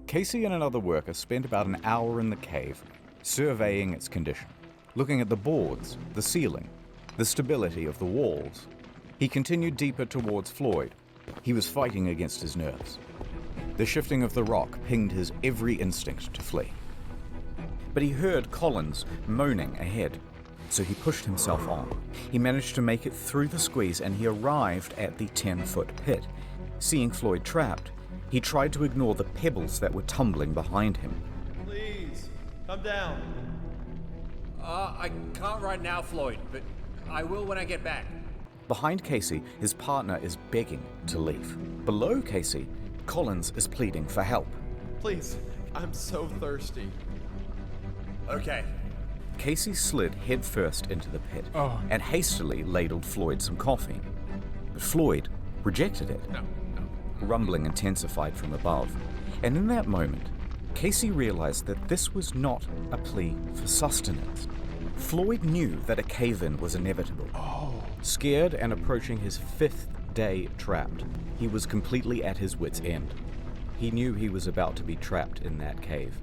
Casey and another worker spent about an hour in the cave, surveying its condition, looking at the boards, the ceiling, the stability of the walls. He continued deeper towards Floyd. He was fighting against his nerves. The shifting of the rock pinged his every instinct to flee. But he heard Collins moaning ahead, so he pushed himself on. He managed to make it through the squeeze and he arrived at the 10-foot pit. Seeing Floyd trapped, he tried to ignore the pebbles that were tumbling behind him. Please, come down. I can't right now, Floyd, but I will when I get back. Behind Casey, his partner is begging to leave. Below Casey, Collins is pleading for help. Please, I'm so thirsty. Okay. Casey slid headfirst into the pit and hastily ladled Floyd some coffee. But Floyd rejected it. No. Rumbling intensified from above. And in that moment, Casey realized that this was not a plea for sustenance. Floyd knew that a cave-in was inevitable. Scared and approaching his 5th day trapped, he was completely at his wit's end. He knew he was about to be trapped in that cave,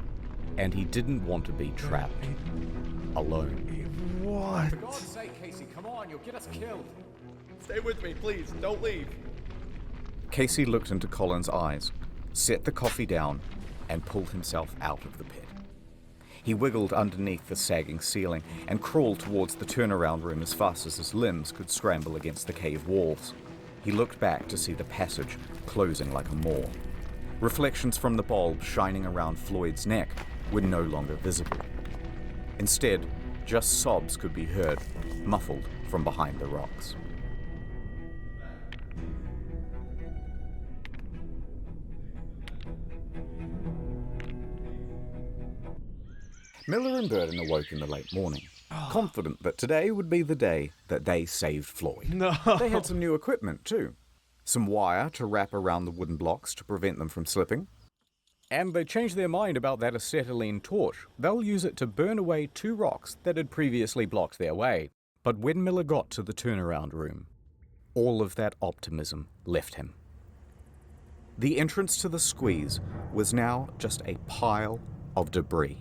and he didn't want to be trapped alone. What? For God's sake, Casey, come on, you'll get us killed. Stay with me, please. Don't leave. Casey looked into Colin's eyes, set the coffee down, and pulled himself out of the pit. He wiggled underneath the sagging ceiling and crawled towards the turnaround room as fast as his limbs could scramble against the cave walls. He looked back to see the passage closing like a maw. Reflections from the bulb shining around Floyd's neck were no longer visible. Instead, just sobs could be heard, muffled from behind the rocks. Miller and Burden awoke in the late morning, confident that today would be the day that they saved Floyd. No. They had some new equipment too. Some wire to wrap around the wooden blocks to prevent them from slipping. And they changed their mind about that acetylene torch. They'll use it to burn away 2 rocks that had previously blocked their way. But when Miller got to the turnaround room, all of that optimism left him. The entrance to the squeeze was now just a pile of debris.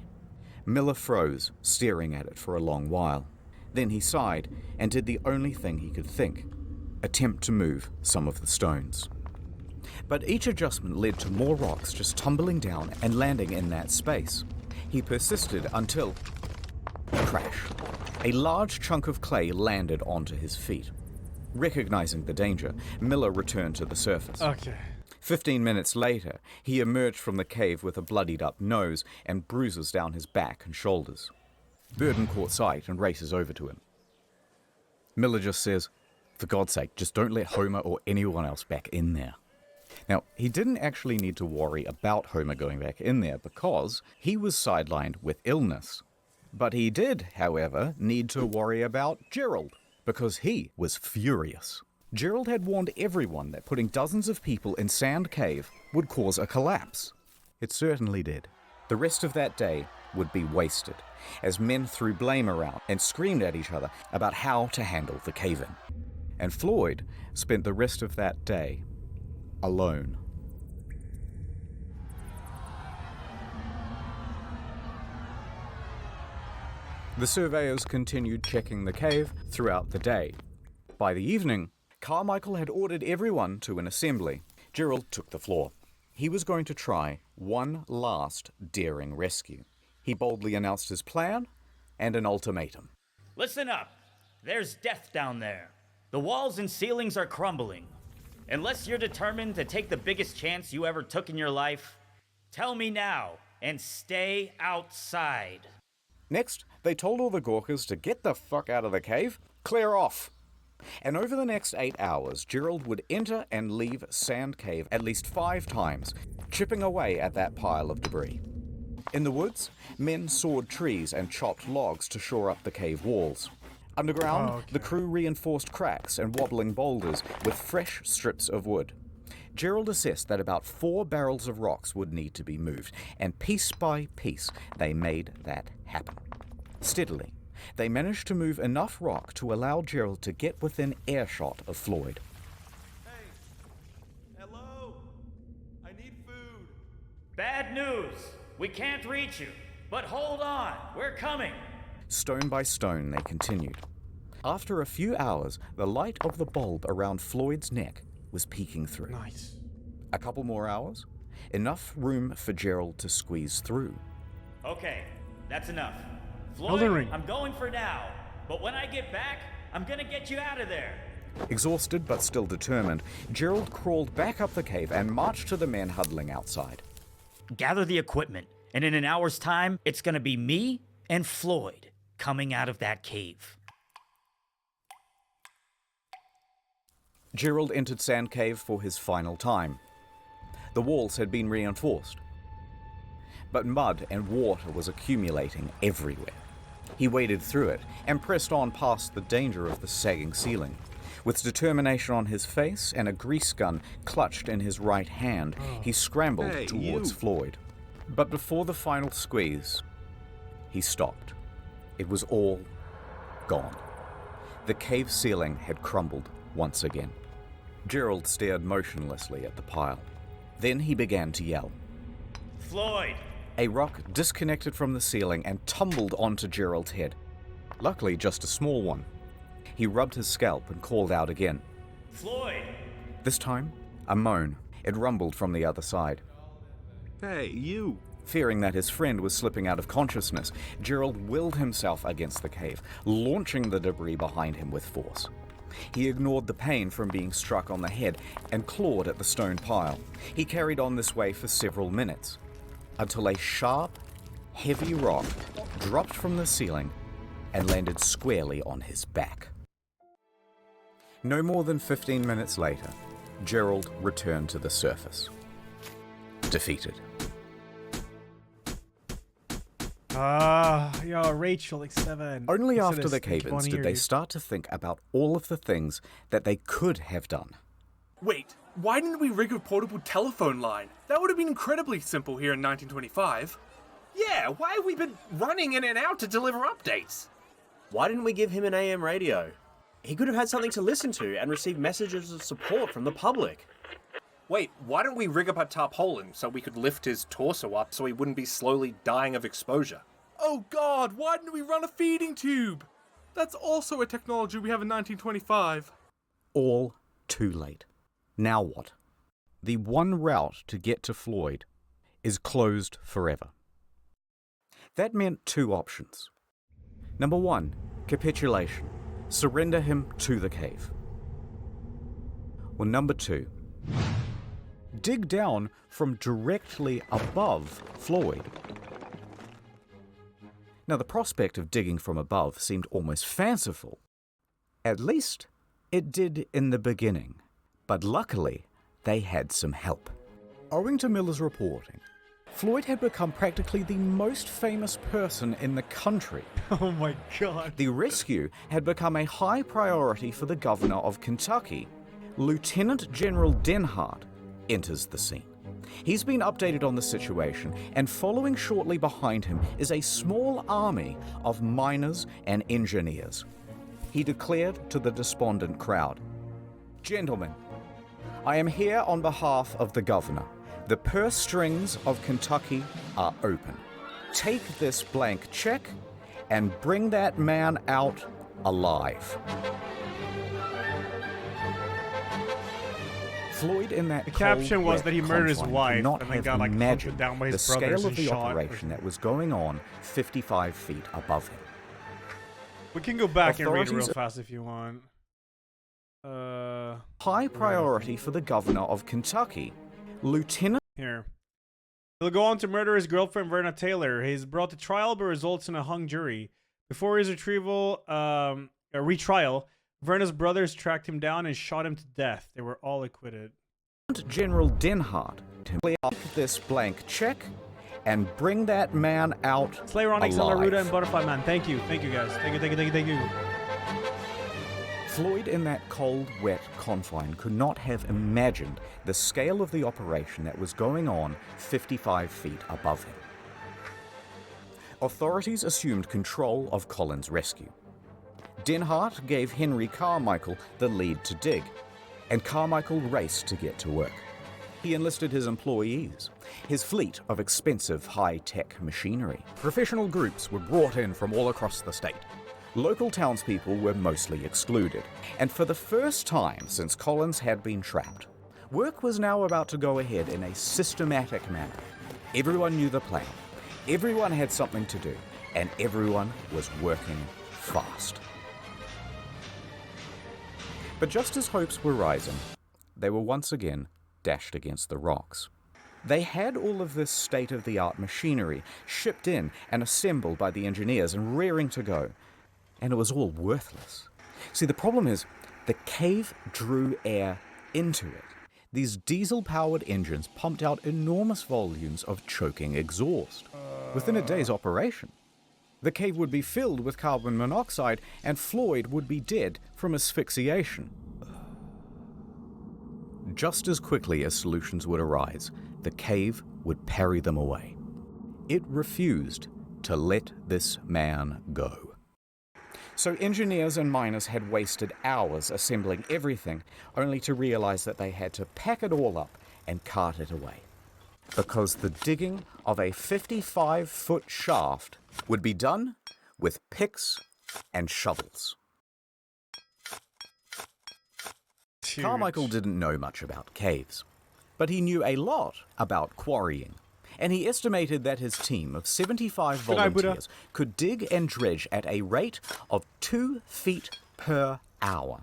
Miller froze, staring at it for a long while. Then he sighed and did the only thing he could think: attempt to move some of the stones. But each adjustment led to more rocks just tumbling down and landing in that space. He persisted until... crash. A large chunk of clay landed onto his feet. Recognizing the danger, Miller returned to the surface. Okay. 15 minutes later, he emerged from the cave with a bloodied-up nose and bruises down his back and shoulders. Burden caught sight and races over to him. Miller just says, "For God's sake, just don't let Homer or anyone else back in there." Now, he didn't actually need to worry about Homer going back in there because he was sidelined with illness. But he did, however, need to worry about Gerald because he was furious. Gerald had warned everyone that putting dozens of people in Sand Cave would cause a collapse. It certainly did. The rest of that day would be wasted, as men threw blame around and screamed at each other about how to handle the cave-in. And Floyd spent the rest of that day alone. The surveyors continued checking the cave throughout the day. By the evening, Carmichael had ordered everyone to an assembly. Gerald took the floor. He was going to try one last daring rescue. He boldly announced his plan and an ultimatum. Listen up. There's death down there. The walls and ceilings are crumbling. Unless you're determined to take the biggest chance you ever took in your life, tell me now and stay outside. Next, they told all the Gurkhas to get the fuck out of the cave, clear off. And over the next 8 hours, Gerald would enter and leave Sand Cave at least 5 times, chipping away at that pile of debris. In the woods, men sawed trees and chopped logs to shore up the cave walls. Underground, the crew reinforced cracks and wobbling boulders with fresh strips of wood. Gerald assessed that about 4 barrels of rocks would need to be moved, and piece by piece, they made that happen. Steadily, they managed to move enough rock to allow Gerald to get within earshot of Floyd. Hey! Hello? I need food. Bad news. We can't reach you. But hold on. We're coming. Stone by stone, they continued. After a few hours, the light of the bulb around Floyd's neck was peeking through. Nice. A couple more hours, enough room for Gerald to squeeze through. Okay, that's enough. Elden Floyd, Ring. I'm going for now. But when I get back, I'm gonna get you out of there. Exhausted but still determined, Gerald crawled back up the cave and marched to the men huddling outside. Gather the equipment, and in an hour's time, it's gonna be me and Floyd coming out of that cave. Gerald entered Sand Cave for his final time. The walls had been reinforced, but mud and water was accumulating everywhere. He waded through it and pressed on past the danger of the sagging ceiling. With determination on his face and a grease gun clutched in his right hand, he scrambled towards Floyd. But before the final squeeze, he stopped. It was all gone. The cave ceiling had crumbled once again. Gerald stared motionlessly at the pile. Then he began to yell. Floyd! A rock disconnected from the ceiling and tumbled onto Gerald's head. Luckily, just a small one. He rubbed his scalp and called out again. Floyd! This time, a moan. It rumbled from the other side. Hey, you! Fearing that his friend was slipping out of consciousness, Gerald willed himself against the cave, launching the debris behind him with force. He ignored the pain from being struck on the head and clawed at the stone pile. He carried on this way for several minutes, until a sharp, heavy rock dropped from the ceiling and landed squarely on his back. No more than 15 minutes later, Gerald returned to the surface, defeated. Yeah, Rachel, like 7. Only Listen after to the this, cave-ins wanna did hear they you. start to think about all of the things that they could have done. Wait, why didn't we rig a portable telephone line? That would have been incredibly simple here in 1925. Yeah, why have we been running in and out to deliver updates? Why didn't we give him an AM radio? He could have had something to listen to and receive messages of support from the public. Wait, why don't we rig up a tarpaulin so we could lift his torso up so he wouldn't be slowly dying of exposure? Oh god, why didn't we run a feeding tube? That's also a technology we have in 1925. All too late. Now what? The one route to get to Floyd is closed forever. That meant 2 options. Number 1, capitulation. Surrender him to the cave. Or number 2, dig down from directly above Floyd. Now, the prospect of digging from above seemed almost fanciful. At least, it did in the beginning. But luckily, they had some help. Owing to Miller's reporting, Floyd had become practically the most famous person in the country. Oh my god. The rescue had become a high priority for the governor of Kentucky. Lieutenant General Denhart enters the scene. He's been updated on the situation, and following shortly behind him is a small army of miners and engineers. He declared to the despondent crowd, "Gentlemen, I am here on behalf of the governor. The purse strings of Kentucky are open. Take this blank check and bring that man out alive. Floyd in that The caption was that he murdered his wife not and then have got like hunted imagined down by the his brothers scale and of the shot. operation that was going on 55 feet above him. We can go back and read it real Authorities- fast if you want. High priority for the governor of Kentucky, Lieutenant. Here. He'll go on to murder his girlfriend Verna Taylor. He's brought to trial but results in a hung jury. Before his retrial, Verna's brothers tracked him down and shot him to death. They were all acquitted. General Denhart to lay up this blank check and bring that man out Slayronix, alive. Alaruda, and Butterfly Man. Thank you. Thank you, guys. Thank you. Floyd in that cold, wet confine could not have imagined the scale of the operation that was going on 55 feet above him. Authorities assumed control of Colin's rescue. Denhart gave Henry Carmichael the lead to dig, and Carmichael raced to get to work. He enlisted his employees, his fleet of expensive high-tech machinery. Professional groups were brought in from all across the state. Local townspeople were mostly excluded, and for the first time since Collins had been trapped, work was now about to go ahead in a systematic manner. Everyone knew the plan, everyone had something to do, and everyone was working fast. But just as hopes were rising, they were once again dashed against the rocks. They had all of this state-of-the-art machinery shipped in and assembled by the engineers and rearing to go, and it was all worthless. See, the problem is, the cave drew air into it. These diesel-powered engines pumped out enormous volumes of choking exhaust. Within a day's operation, the cave would be filled with carbon monoxide, and Floyd would be dead from asphyxiation. Just as quickly as solutions would arise, the cave would parry them away. It refused to let this man go. So engineers and miners had wasted hours assembling everything, only to realize that they had to pack it all up and cart it away. Because the digging of a 55-foot shaft would be done with picks and shovels. Huge. Carmichael didn't know much about caves, but he knew a lot about quarrying, and he estimated that his team of 75 Good night, Buddha. volunteers could dig and dredge at a rate of 2 feet per hour.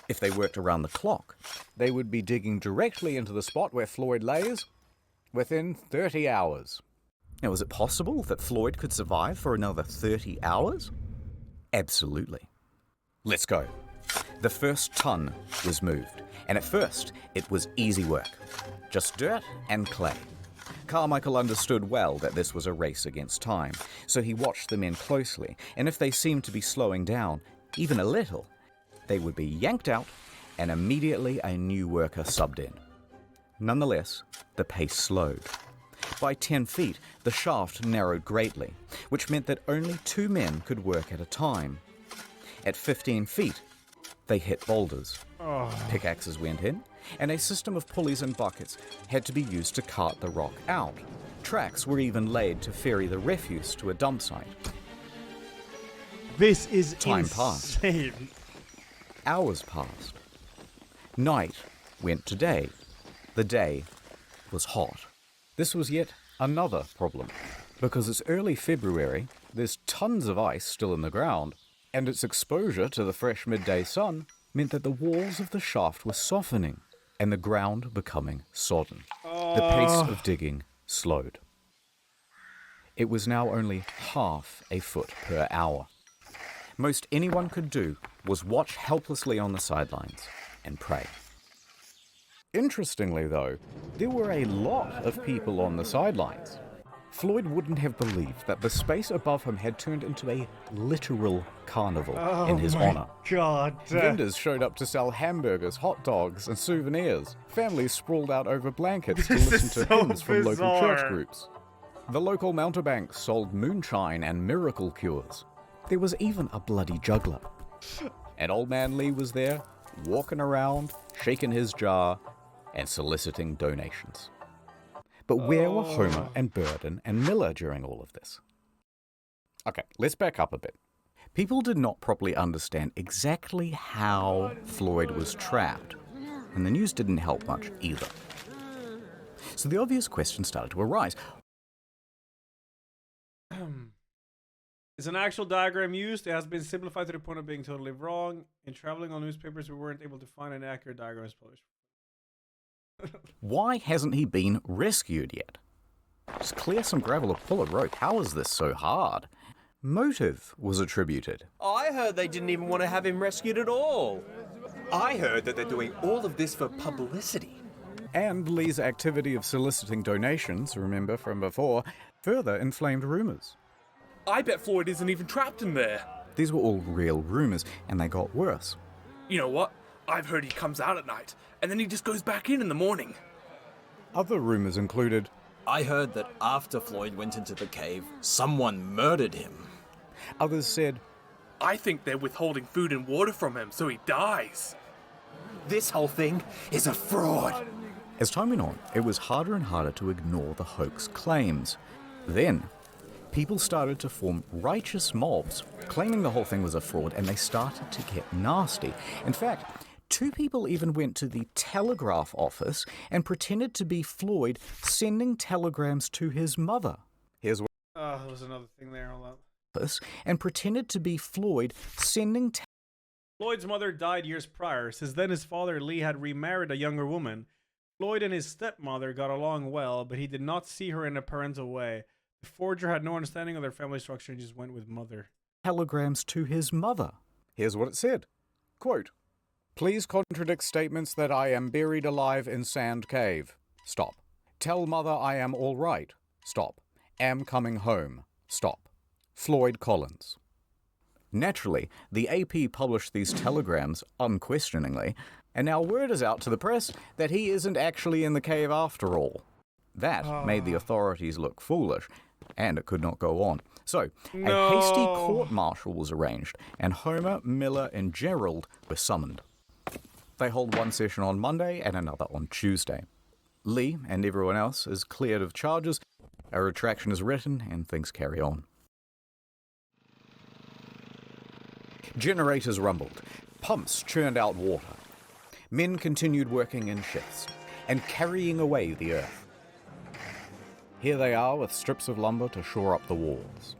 If they worked around the clock, they would be digging directly into the spot where Floyd lays within 30 hours. Now, is it possible that Floyd could survive for another 30 hours? Absolutely. Let's go. The first ton was moved, and at first it was easy work. Just dirt and clay. Carmichael understood well that this was a race against time, so he watched the men closely, and if they seemed to be slowing down, even a little, they would be yanked out, and immediately a new worker subbed in. Nonetheless, the pace slowed. By 10 feet, the shaft narrowed greatly, which meant that only 2 men could work at a time. At 15 feet, they hit boulders. Pickaxes went in, and a system of pulleys and buckets had to be used to cart the rock out. Tracks were even laid to ferry the refuse to a dump site. This is Time passed. insane. Hours passed. Night went to day. The day was hot. This was yet another problem, because it's early February, there's tons of ice still in the ground, and its exposure to the fresh midday sun meant that the walls of the shaft were softening and the ground becoming sodden. The pace of digging slowed. It was now only half a foot per hour. Most anyone could do was watch helplessly on the sidelines and pray. Interestingly, though, there were a lot of people on the sidelines. Floyd wouldn't have believed that the space above him had turned into a literal carnival in his honor. God. Vendors showed up to sell hamburgers, hot dogs, and souvenirs. Families sprawled out over blankets to This listen is to so hymns from local church bizarre. groups. The local mountebanks sold moonshine and miracle cures. There was even a bloody juggler. And Old Man Lee was there, walking around, shaking his jar, and soliciting donations. But where were Homer and Burden and Miller during all of this? Okay, let's back up a bit. People did not properly understand exactly how Floyd was trapped, and the news didn't help much either. So the obvious question started to arise. Is an actual diagram used? It has been simplified to the point of being totally wrong. In traveling on newspapers, we weren't able to find an accurate diagram as published. Why hasn't he been rescued yet? Just clear some gravel or pull a rope. How is this so hard? Motive was attributed. I heard they didn't even want to have him rescued at all. I heard that they're doing all of this for publicity. And Lee's activity of soliciting donations, remember from before, further inflamed rumors. I bet Floyd isn't even trapped in there. These were all real rumors, and they got worse. You know what? I've heard he comes out at night, and then he just goes back in the morning. Other rumors included, I heard that after Floyd went into the cave, someone murdered him. Others said, I think they're withholding food and water from him so he dies. This whole thing is a fraud. As time went on, it was harder and harder to ignore the hoax claims. Then, people started to form righteous mobs, claiming the whole thing was a fraud, and they started to get nasty. In fact, 2 people even went to the telegraph office and pretended to be Floyd, sending telegrams to his mother. Here's what. There was another thing there. Hold up. And pretended to be Floyd, sending. Floyd's mother died years prior. Since then, his father Lee had remarried a younger woman. Floyd and his stepmother got along well, but he did not see her in a parental way. The forger had no understanding of their family structure and just went with mother. Telegrams to his mother. Here's what it said. Quote, please contradict statements that I am buried alive in Sand Cave. Stop. Tell mother I am all right. Stop. Am coming home. Stop. Floyd Collins. Naturally, the AP published these telegrams unquestioningly, and now word is out to the press that he isn't actually in the cave after all. That made the authorities look foolish, and it could not go on. So, a hasty court-martial was arranged, and Homer, Miller, and Gerald were summoned. They hold one session on Monday and another on Tuesday. Lee and everyone else is cleared of charges, a retraction is written, and things carry on. Generators rumbled, pumps churned out water. Men continued working in shifts and carrying away the earth. Here they are with strips of lumber to shore up the walls.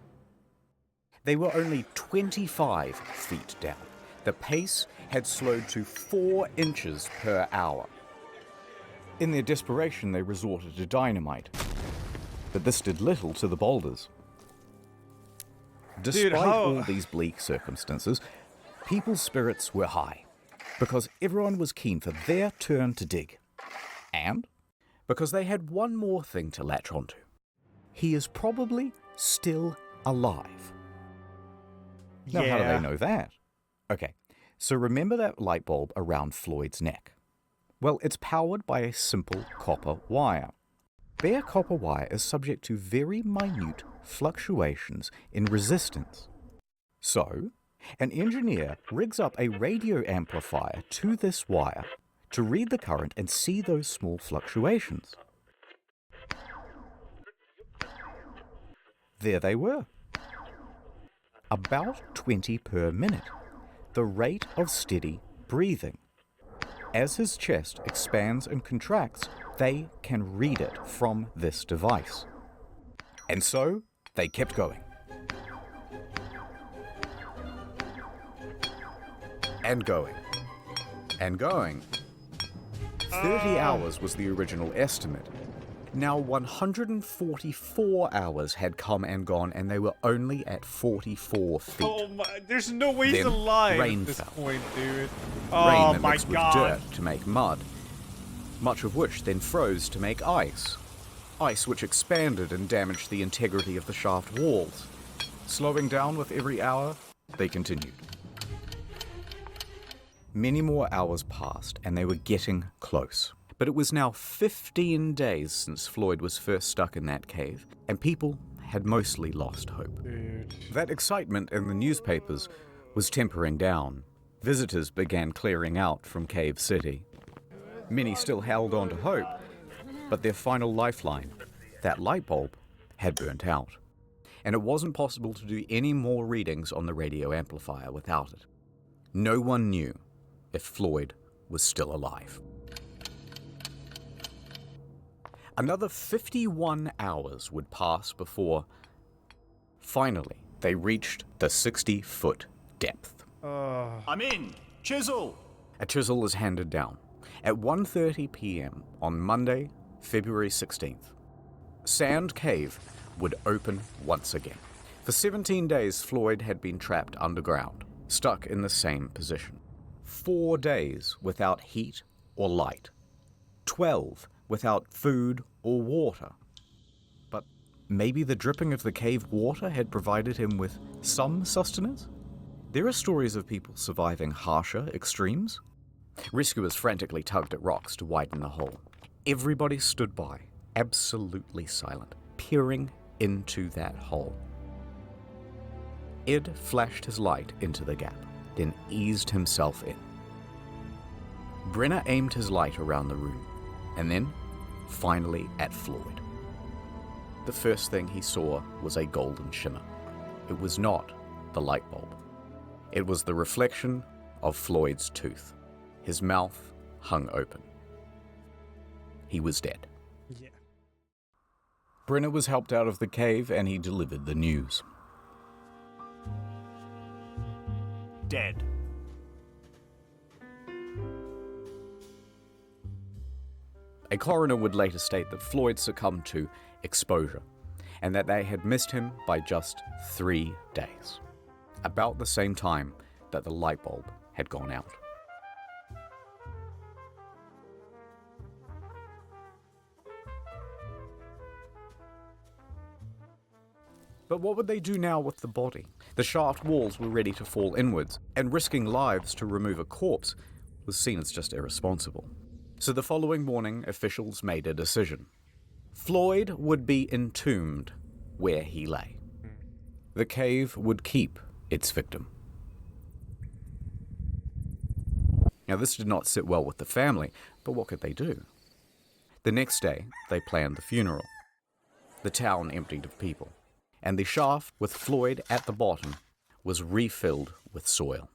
They were only 25 feet down. The pace had slowed to 4 inches per hour. In their desperation, they resorted to dynamite, but this did little to the boulders. Despite all these bleak circumstances, people's spirits were high, because everyone was keen for their turn to dig, and because they had one more thing to latch onto. He is probably still alive. Now, how do they know that? Okay, so remember that light bulb around Floyd's neck? Well, it's powered by a simple copper wire. Bare copper wire is subject to very minute fluctuations in resistance. So, an engineer rigs up a radio amplifier to this wire to read the current and see those small fluctuations. There they were. About 20 per minute, the rate of steady breathing. As his chest expands and contracts, they can read it from this device. And so, they kept going. And going. And going. 30 hours was the original estimate. Now 144 hours had come and gone, and they were only at 44 feet. Oh my, there's no way he's alive at this point, dude. Rain Oh that my mixed with god. dirt to make mud, much of which then froze to make ice. Ice which expanded and damaged the integrity of the shaft walls. Slowing down with every hour, they continued. Many more hours passed, and they were getting close. But it was now 15 days since Floyd was first stuck in that cave, and people had mostly lost hope. Dude. That excitement in the newspapers was tempering down. Visitors began clearing out from Cave City. Many still held on to hope, but their final lifeline, that light bulb, had burnt out. And it wasn't possible to do any more readings on the radio amplifier without it. No one knew if Floyd was still alive. Another 51 hours would pass before, finally, they reached the 60-foot depth. I'm in! Chisel! A chisel is handed down. At 1:30 p.m. on Monday, February 16th, Sand Cave would open once again. For 17 days, Floyd had been trapped underground, stuck in the same position. 4 days without heat or light. 12 without food or water. But maybe the dripping of the cave water had provided him with some sustenance? There are stories of people surviving harsher extremes. Rescuers frantically tugged at rocks to widen the hole. Everybody stood by, absolutely silent, peering into that hole. Ed flashed his light into the gap, then eased himself in. Brenner aimed his light around the room, and then, finally, at Floyd. The first thing he saw was a golden shimmer. It was not the light bulb. It was the reflection of Floyd's tooth. His mouth hung open. He was dead. Yeah. Brenner was helped out of the cave and he delivered the news. Dead. A coroner would later state that Floyd succumbed to exposure and that they had missed him by just 3 days, about the same time that the light bulb had gone out. But what would they do now with the body? The shaft walls were ready to fall inwards, and risking lives to remove a corpse was seen as just irresponsible. So the following morning, officials made a decision. Floyd would be entombed where he lay. The cave would keep its victim. Now, this did not sit well with the family, but what could they do? The next day, they planned the funeral. The town emptied of people, and the shaft with Floyd at the bottom was refilled with soil.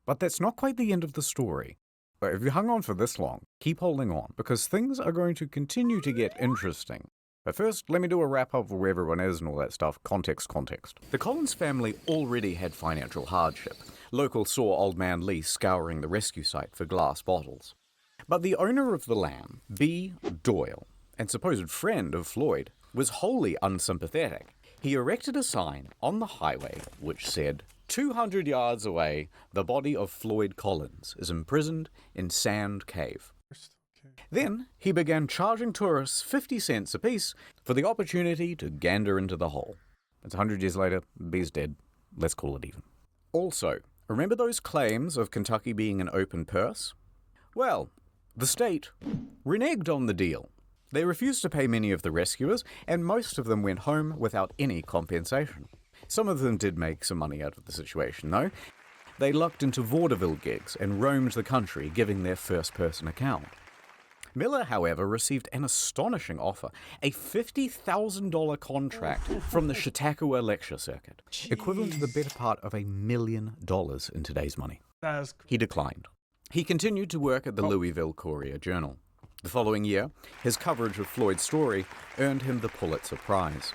But that's not quite the end of the story. But if you hung on for this long, keep holding on, because things are going to continue to get interesting. But first, let me do a wrap-up of where everyone is and all that stuff. Context. The Collins family already had financial hardship. Locals saw Old Man Lee scouring the rescue site for glass bottles. But the owner of the land, B. Doyle, and supposed friend of Floyd, was wholly unsympathetic. He erected a sign on the highway which said, 200 yards away, the body of Floyd Collins is imprisoned in Sand Cave. Then he began charging tourists 50 cents apiece for the opportunity to gander into the hole. It's 100 years later, B's dead. Let's call it even. Also, remember those claims of Kentucky being an open purse? Well, the state reneged on the deal. They refused to pay many of the rescuers, and most of them went home without any compensation. Some of them did make some money out of the situation, though. They lucked into vaudeville gigs and roamed the country, giving their first-person account. Miller, however, received an astonishing offer, a $50,000 contract from the Chautauqua Lecture Circuit, equivalent to the better part of $1 million in today's money. He declined. He continued to work at the Louisville Courier-Journal. The following year, his coverage of Floyd's story earned him the Pulitzer Prize.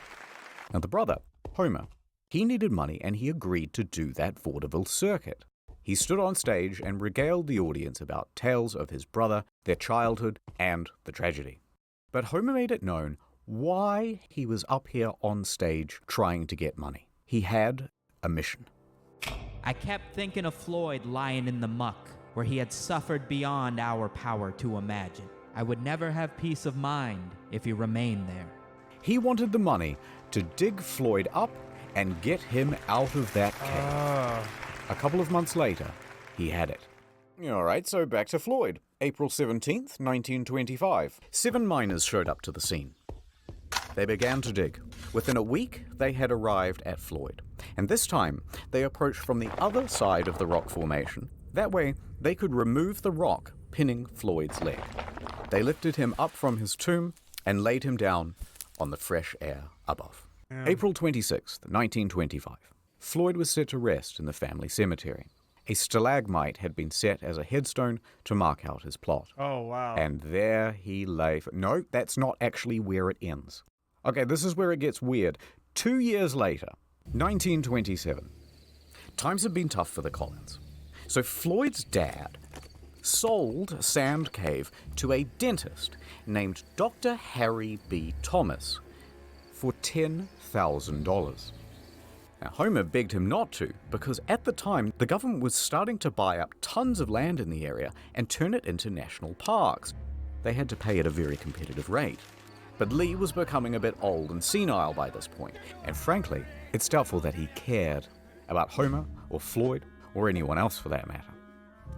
Now, the brother, Homer, he needed money and he agreed to do that vaudeville circuit. He stood on stage and regaled the audience about tales of his brother, their childhood, and the tragedy. But Homer made it known why he was up here on stage trying to get money. He had a mission. I kept thinking of Floyd lying in the muck, where he had suffered beyond our power to imagine. I would never have peace of mind if he remained there. He wanted the money to dig Floyd up and get him out of that cave. A couple of months later, he had it. Alright, so back to Floyd. April 17th, 1925. 7 miners showed up to the scene. They began to dig. Within a week, they had arrived at Floyd. And this time, they approached from the other side of the rock formation, That way, they could remove the rock pinning Floyd's leg. They lifted him up from his tomb and laid him down on the fresh air above. Yeah. April 26th, 1925. Floyd was set to rest in the family cemetery. A stalagmite had been set as a headstone to mark out his plot. Oh, wow. And there he lay. No, that's not actually where it ends. Okay, this is where it gets weird. 2 years later, 1927. Times have been tough for the Collins. So Floyd's dad sold Sand Cave to a dentist named Dr. Harry B. Thomas for $10,000. Now, Homer begged him not to, because at the time, the government was starting to buy up tons of land in the area and turn it into national parks. They had to pay at a very competitive rate. But Lee was becoming a bit old and senile by this point, and frankly, it's doubtful that he cared about Homer or Floyd or anyone else for that matter.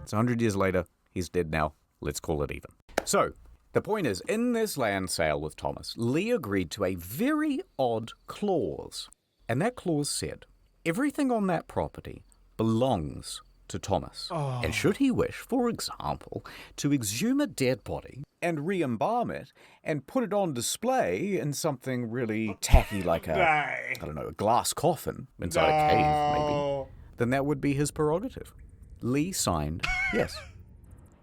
It's 100 years later, he's dead now, let's call it even. So, the point is, in this land sale with Thomas, Lee agreed to a very odd clause. And that clause said, everything on that property belongs to Thomas. Oh. And should he wish, for example, to exhume a dead body and re-embalm it and put it on display in something really tacky like a glass coffin inside a cave, maybe, then that would be his prerogative. Lee signed yes.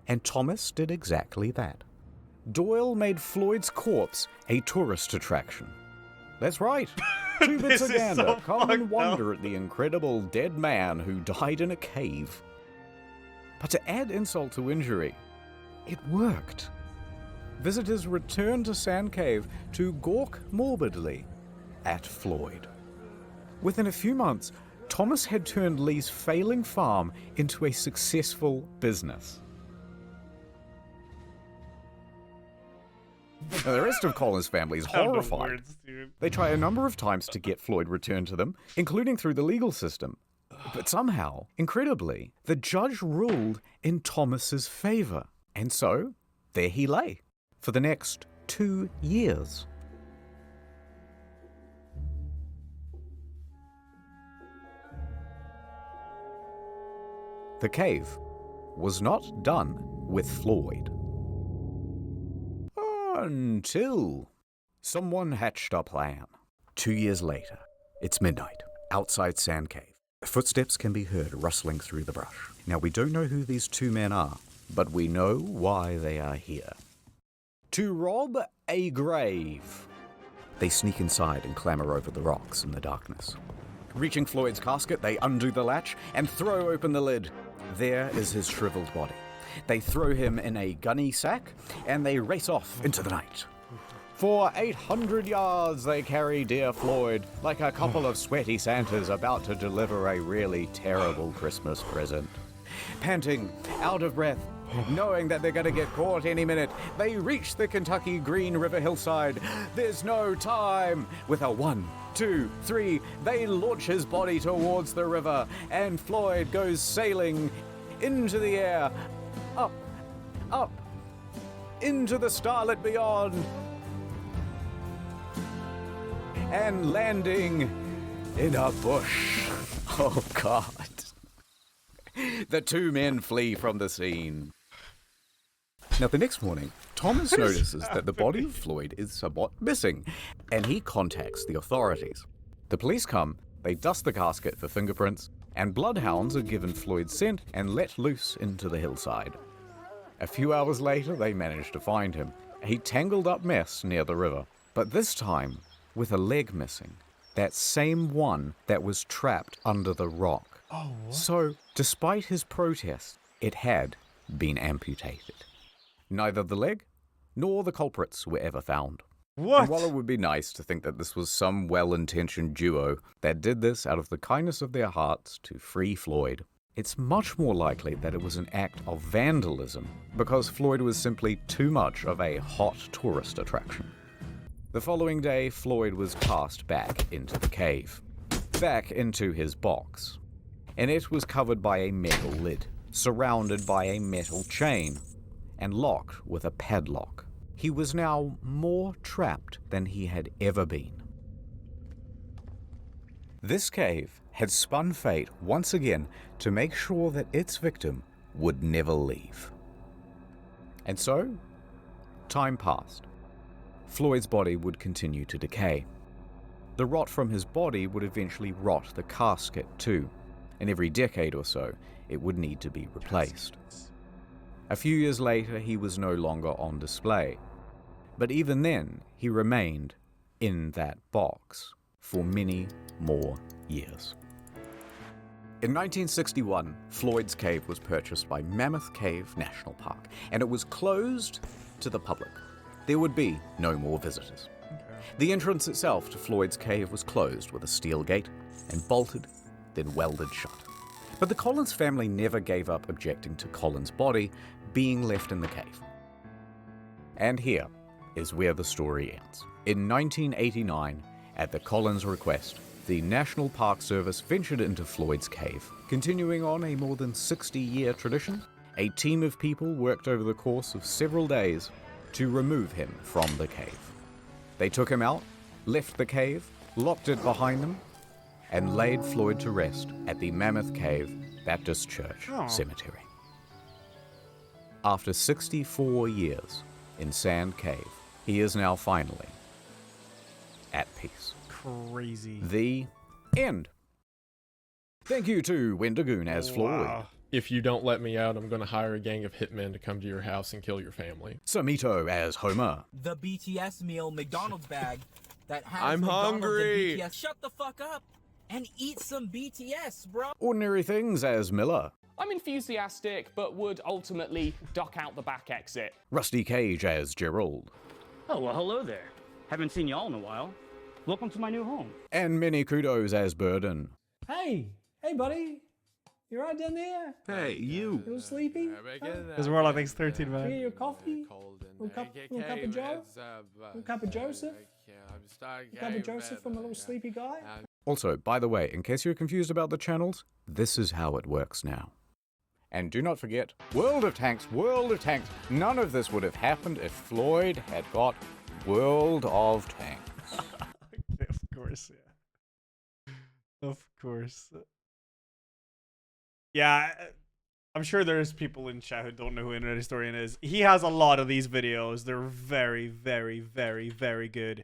And Thomas did exactly that. Doyle made Floyd's corpse a tourist attraction. That's right. 2 bits of gander. Come and wonder at the incredible dead man who died in a cave. But to add insult to injury, it worked. Visitors returned to Sand Cave to gawk morbidly at Floyd. Within a few months, Thomas had turned Lee's failing farm into a successful business. Now, the rest of Collins' family is horrified. They try a number of times to get Floyd returned to them, including through the legal system. But somehow, incredibly, the judge ruled in Thomas's favor. And so, there he lay for the next 2 years. The cave was not done with Floyd. Until someone hatched a plan. 2 years later, it's midnight, outside Sand Cave. Footsteps can be heard rustling through the brush. Now, we don't know who these two men are, but we know why they are here. To rob a grave. They sneak inside and clamber over the rocks in the darkness. Reaching Floyd's casket, they undo the latch and throw open the lid. There is his shriveled body. They throw him in a gunny sack, and they race off into the night. For 800 yards they carry dear Floyd, like a couple of sweaty Santas about to deliver a really terrible Christmas present. Panting, out of breath, knowing that they're going to get caught any minute, they reach the Kentucky Green River hillside. There's no time. With a 1, 2, 3, they launch his body towards the river, and Floyd goes sailing into the air, up, up, into the starlit beyond, and landing in a bush. Oh, God. The two men flee from the scene. Now, the next morning, Thomas notices that the body of Floyd is somewhat missing, and he contacts the authorities. The police come, they dust the casket for fingerprints, and bloodhounds are given Floyd's scent and let loose into the hillside. A few hours later, they manage to find him, a tangled up mess near the river, but this time with a leg missing, that same one that was trapped under the rock. Oh, what? So, despite his protest, it had been amputated. Neither the leg nor the culprits were ever found. What? And while it would be nice to think that this was some well-intentioned duo that did this out of the kindness of their hearts to free Floyd, it's much more likely that it was an act of vandalism because Floyd was simply too much of a hot tourist attraction. The following day, Floyd was cast back into the cave, back into his box, and it was covered by a metal lid, surrounded by a metal chain, and locked with a padlock. He was now more trapped than he had ever been. This cave had spun fate once again to make sure that its victim would never leave. And so, time passed. Floyd's body would continue to decay. The rot from his body would eventually rot the casket too, and every decade or so, it would need to be replaced. A few years later, he was no longer on display, but even then, he remained in that box for many more years. In 1961, Floyd's Cave was purchased by Mammoth Cave National Park, and it was closed to the public. There would be no more visitors. The entrance itself to Floyd's Cave was closed with a steel gate and bolted, then welded shut. But the Collins family never gave up objecting to Collins' body being left in the cave. And here is where the story ends. In 1989, at the Collins' request, the National Park Service ventured into Floyd's Cave. Continuing on a more than 60-year tradition, a team of people worked over the course of several days to remove him from the cave. They took him out, left the cave, locked it behind them, and laid Floyd to rest at the Mammoth Cave Baptist Church Cemetery. After 64 years in Sand Cave, he is now finally at peace. Crazy. The end. Thank you to Wendigoon as Floyd. If you don't let me out, I'm going to hire a gang of hitmen to come to your house and kill your family. Samito as Homer. The BTS meal McDonald's bag that has I'm McDonald's hungry. and BTS. Shut the fuck up and eat some BTS, bro. Ordinary Things as Miller. I'm enthusiastic, but would ultimately duck out the back exit. Rusty Cage as Gerald. Oh, well, hello there. Haven't seen y'all in a while. Welcome to my new home. And many kudos as Burden. Hey, buddy. You right down there? Hey, you. You sleepy? It's more like 13, man. Your coffee? Little cup of Joe? Little cup of Joseph? A cup of Joseph from a little sleepy guy? Also, by the way, in case you're confused about the channels, this is how it works now. And do not forget, World of Tanks, World of Tanks. None of this would have happened if Floyd had got World of Tanks. Of course, yeah. Of course. Yeah, I'm sure there's people in chat who don't know who Internet Historian is. He has a lot of these videos. They're very, very, very, very good.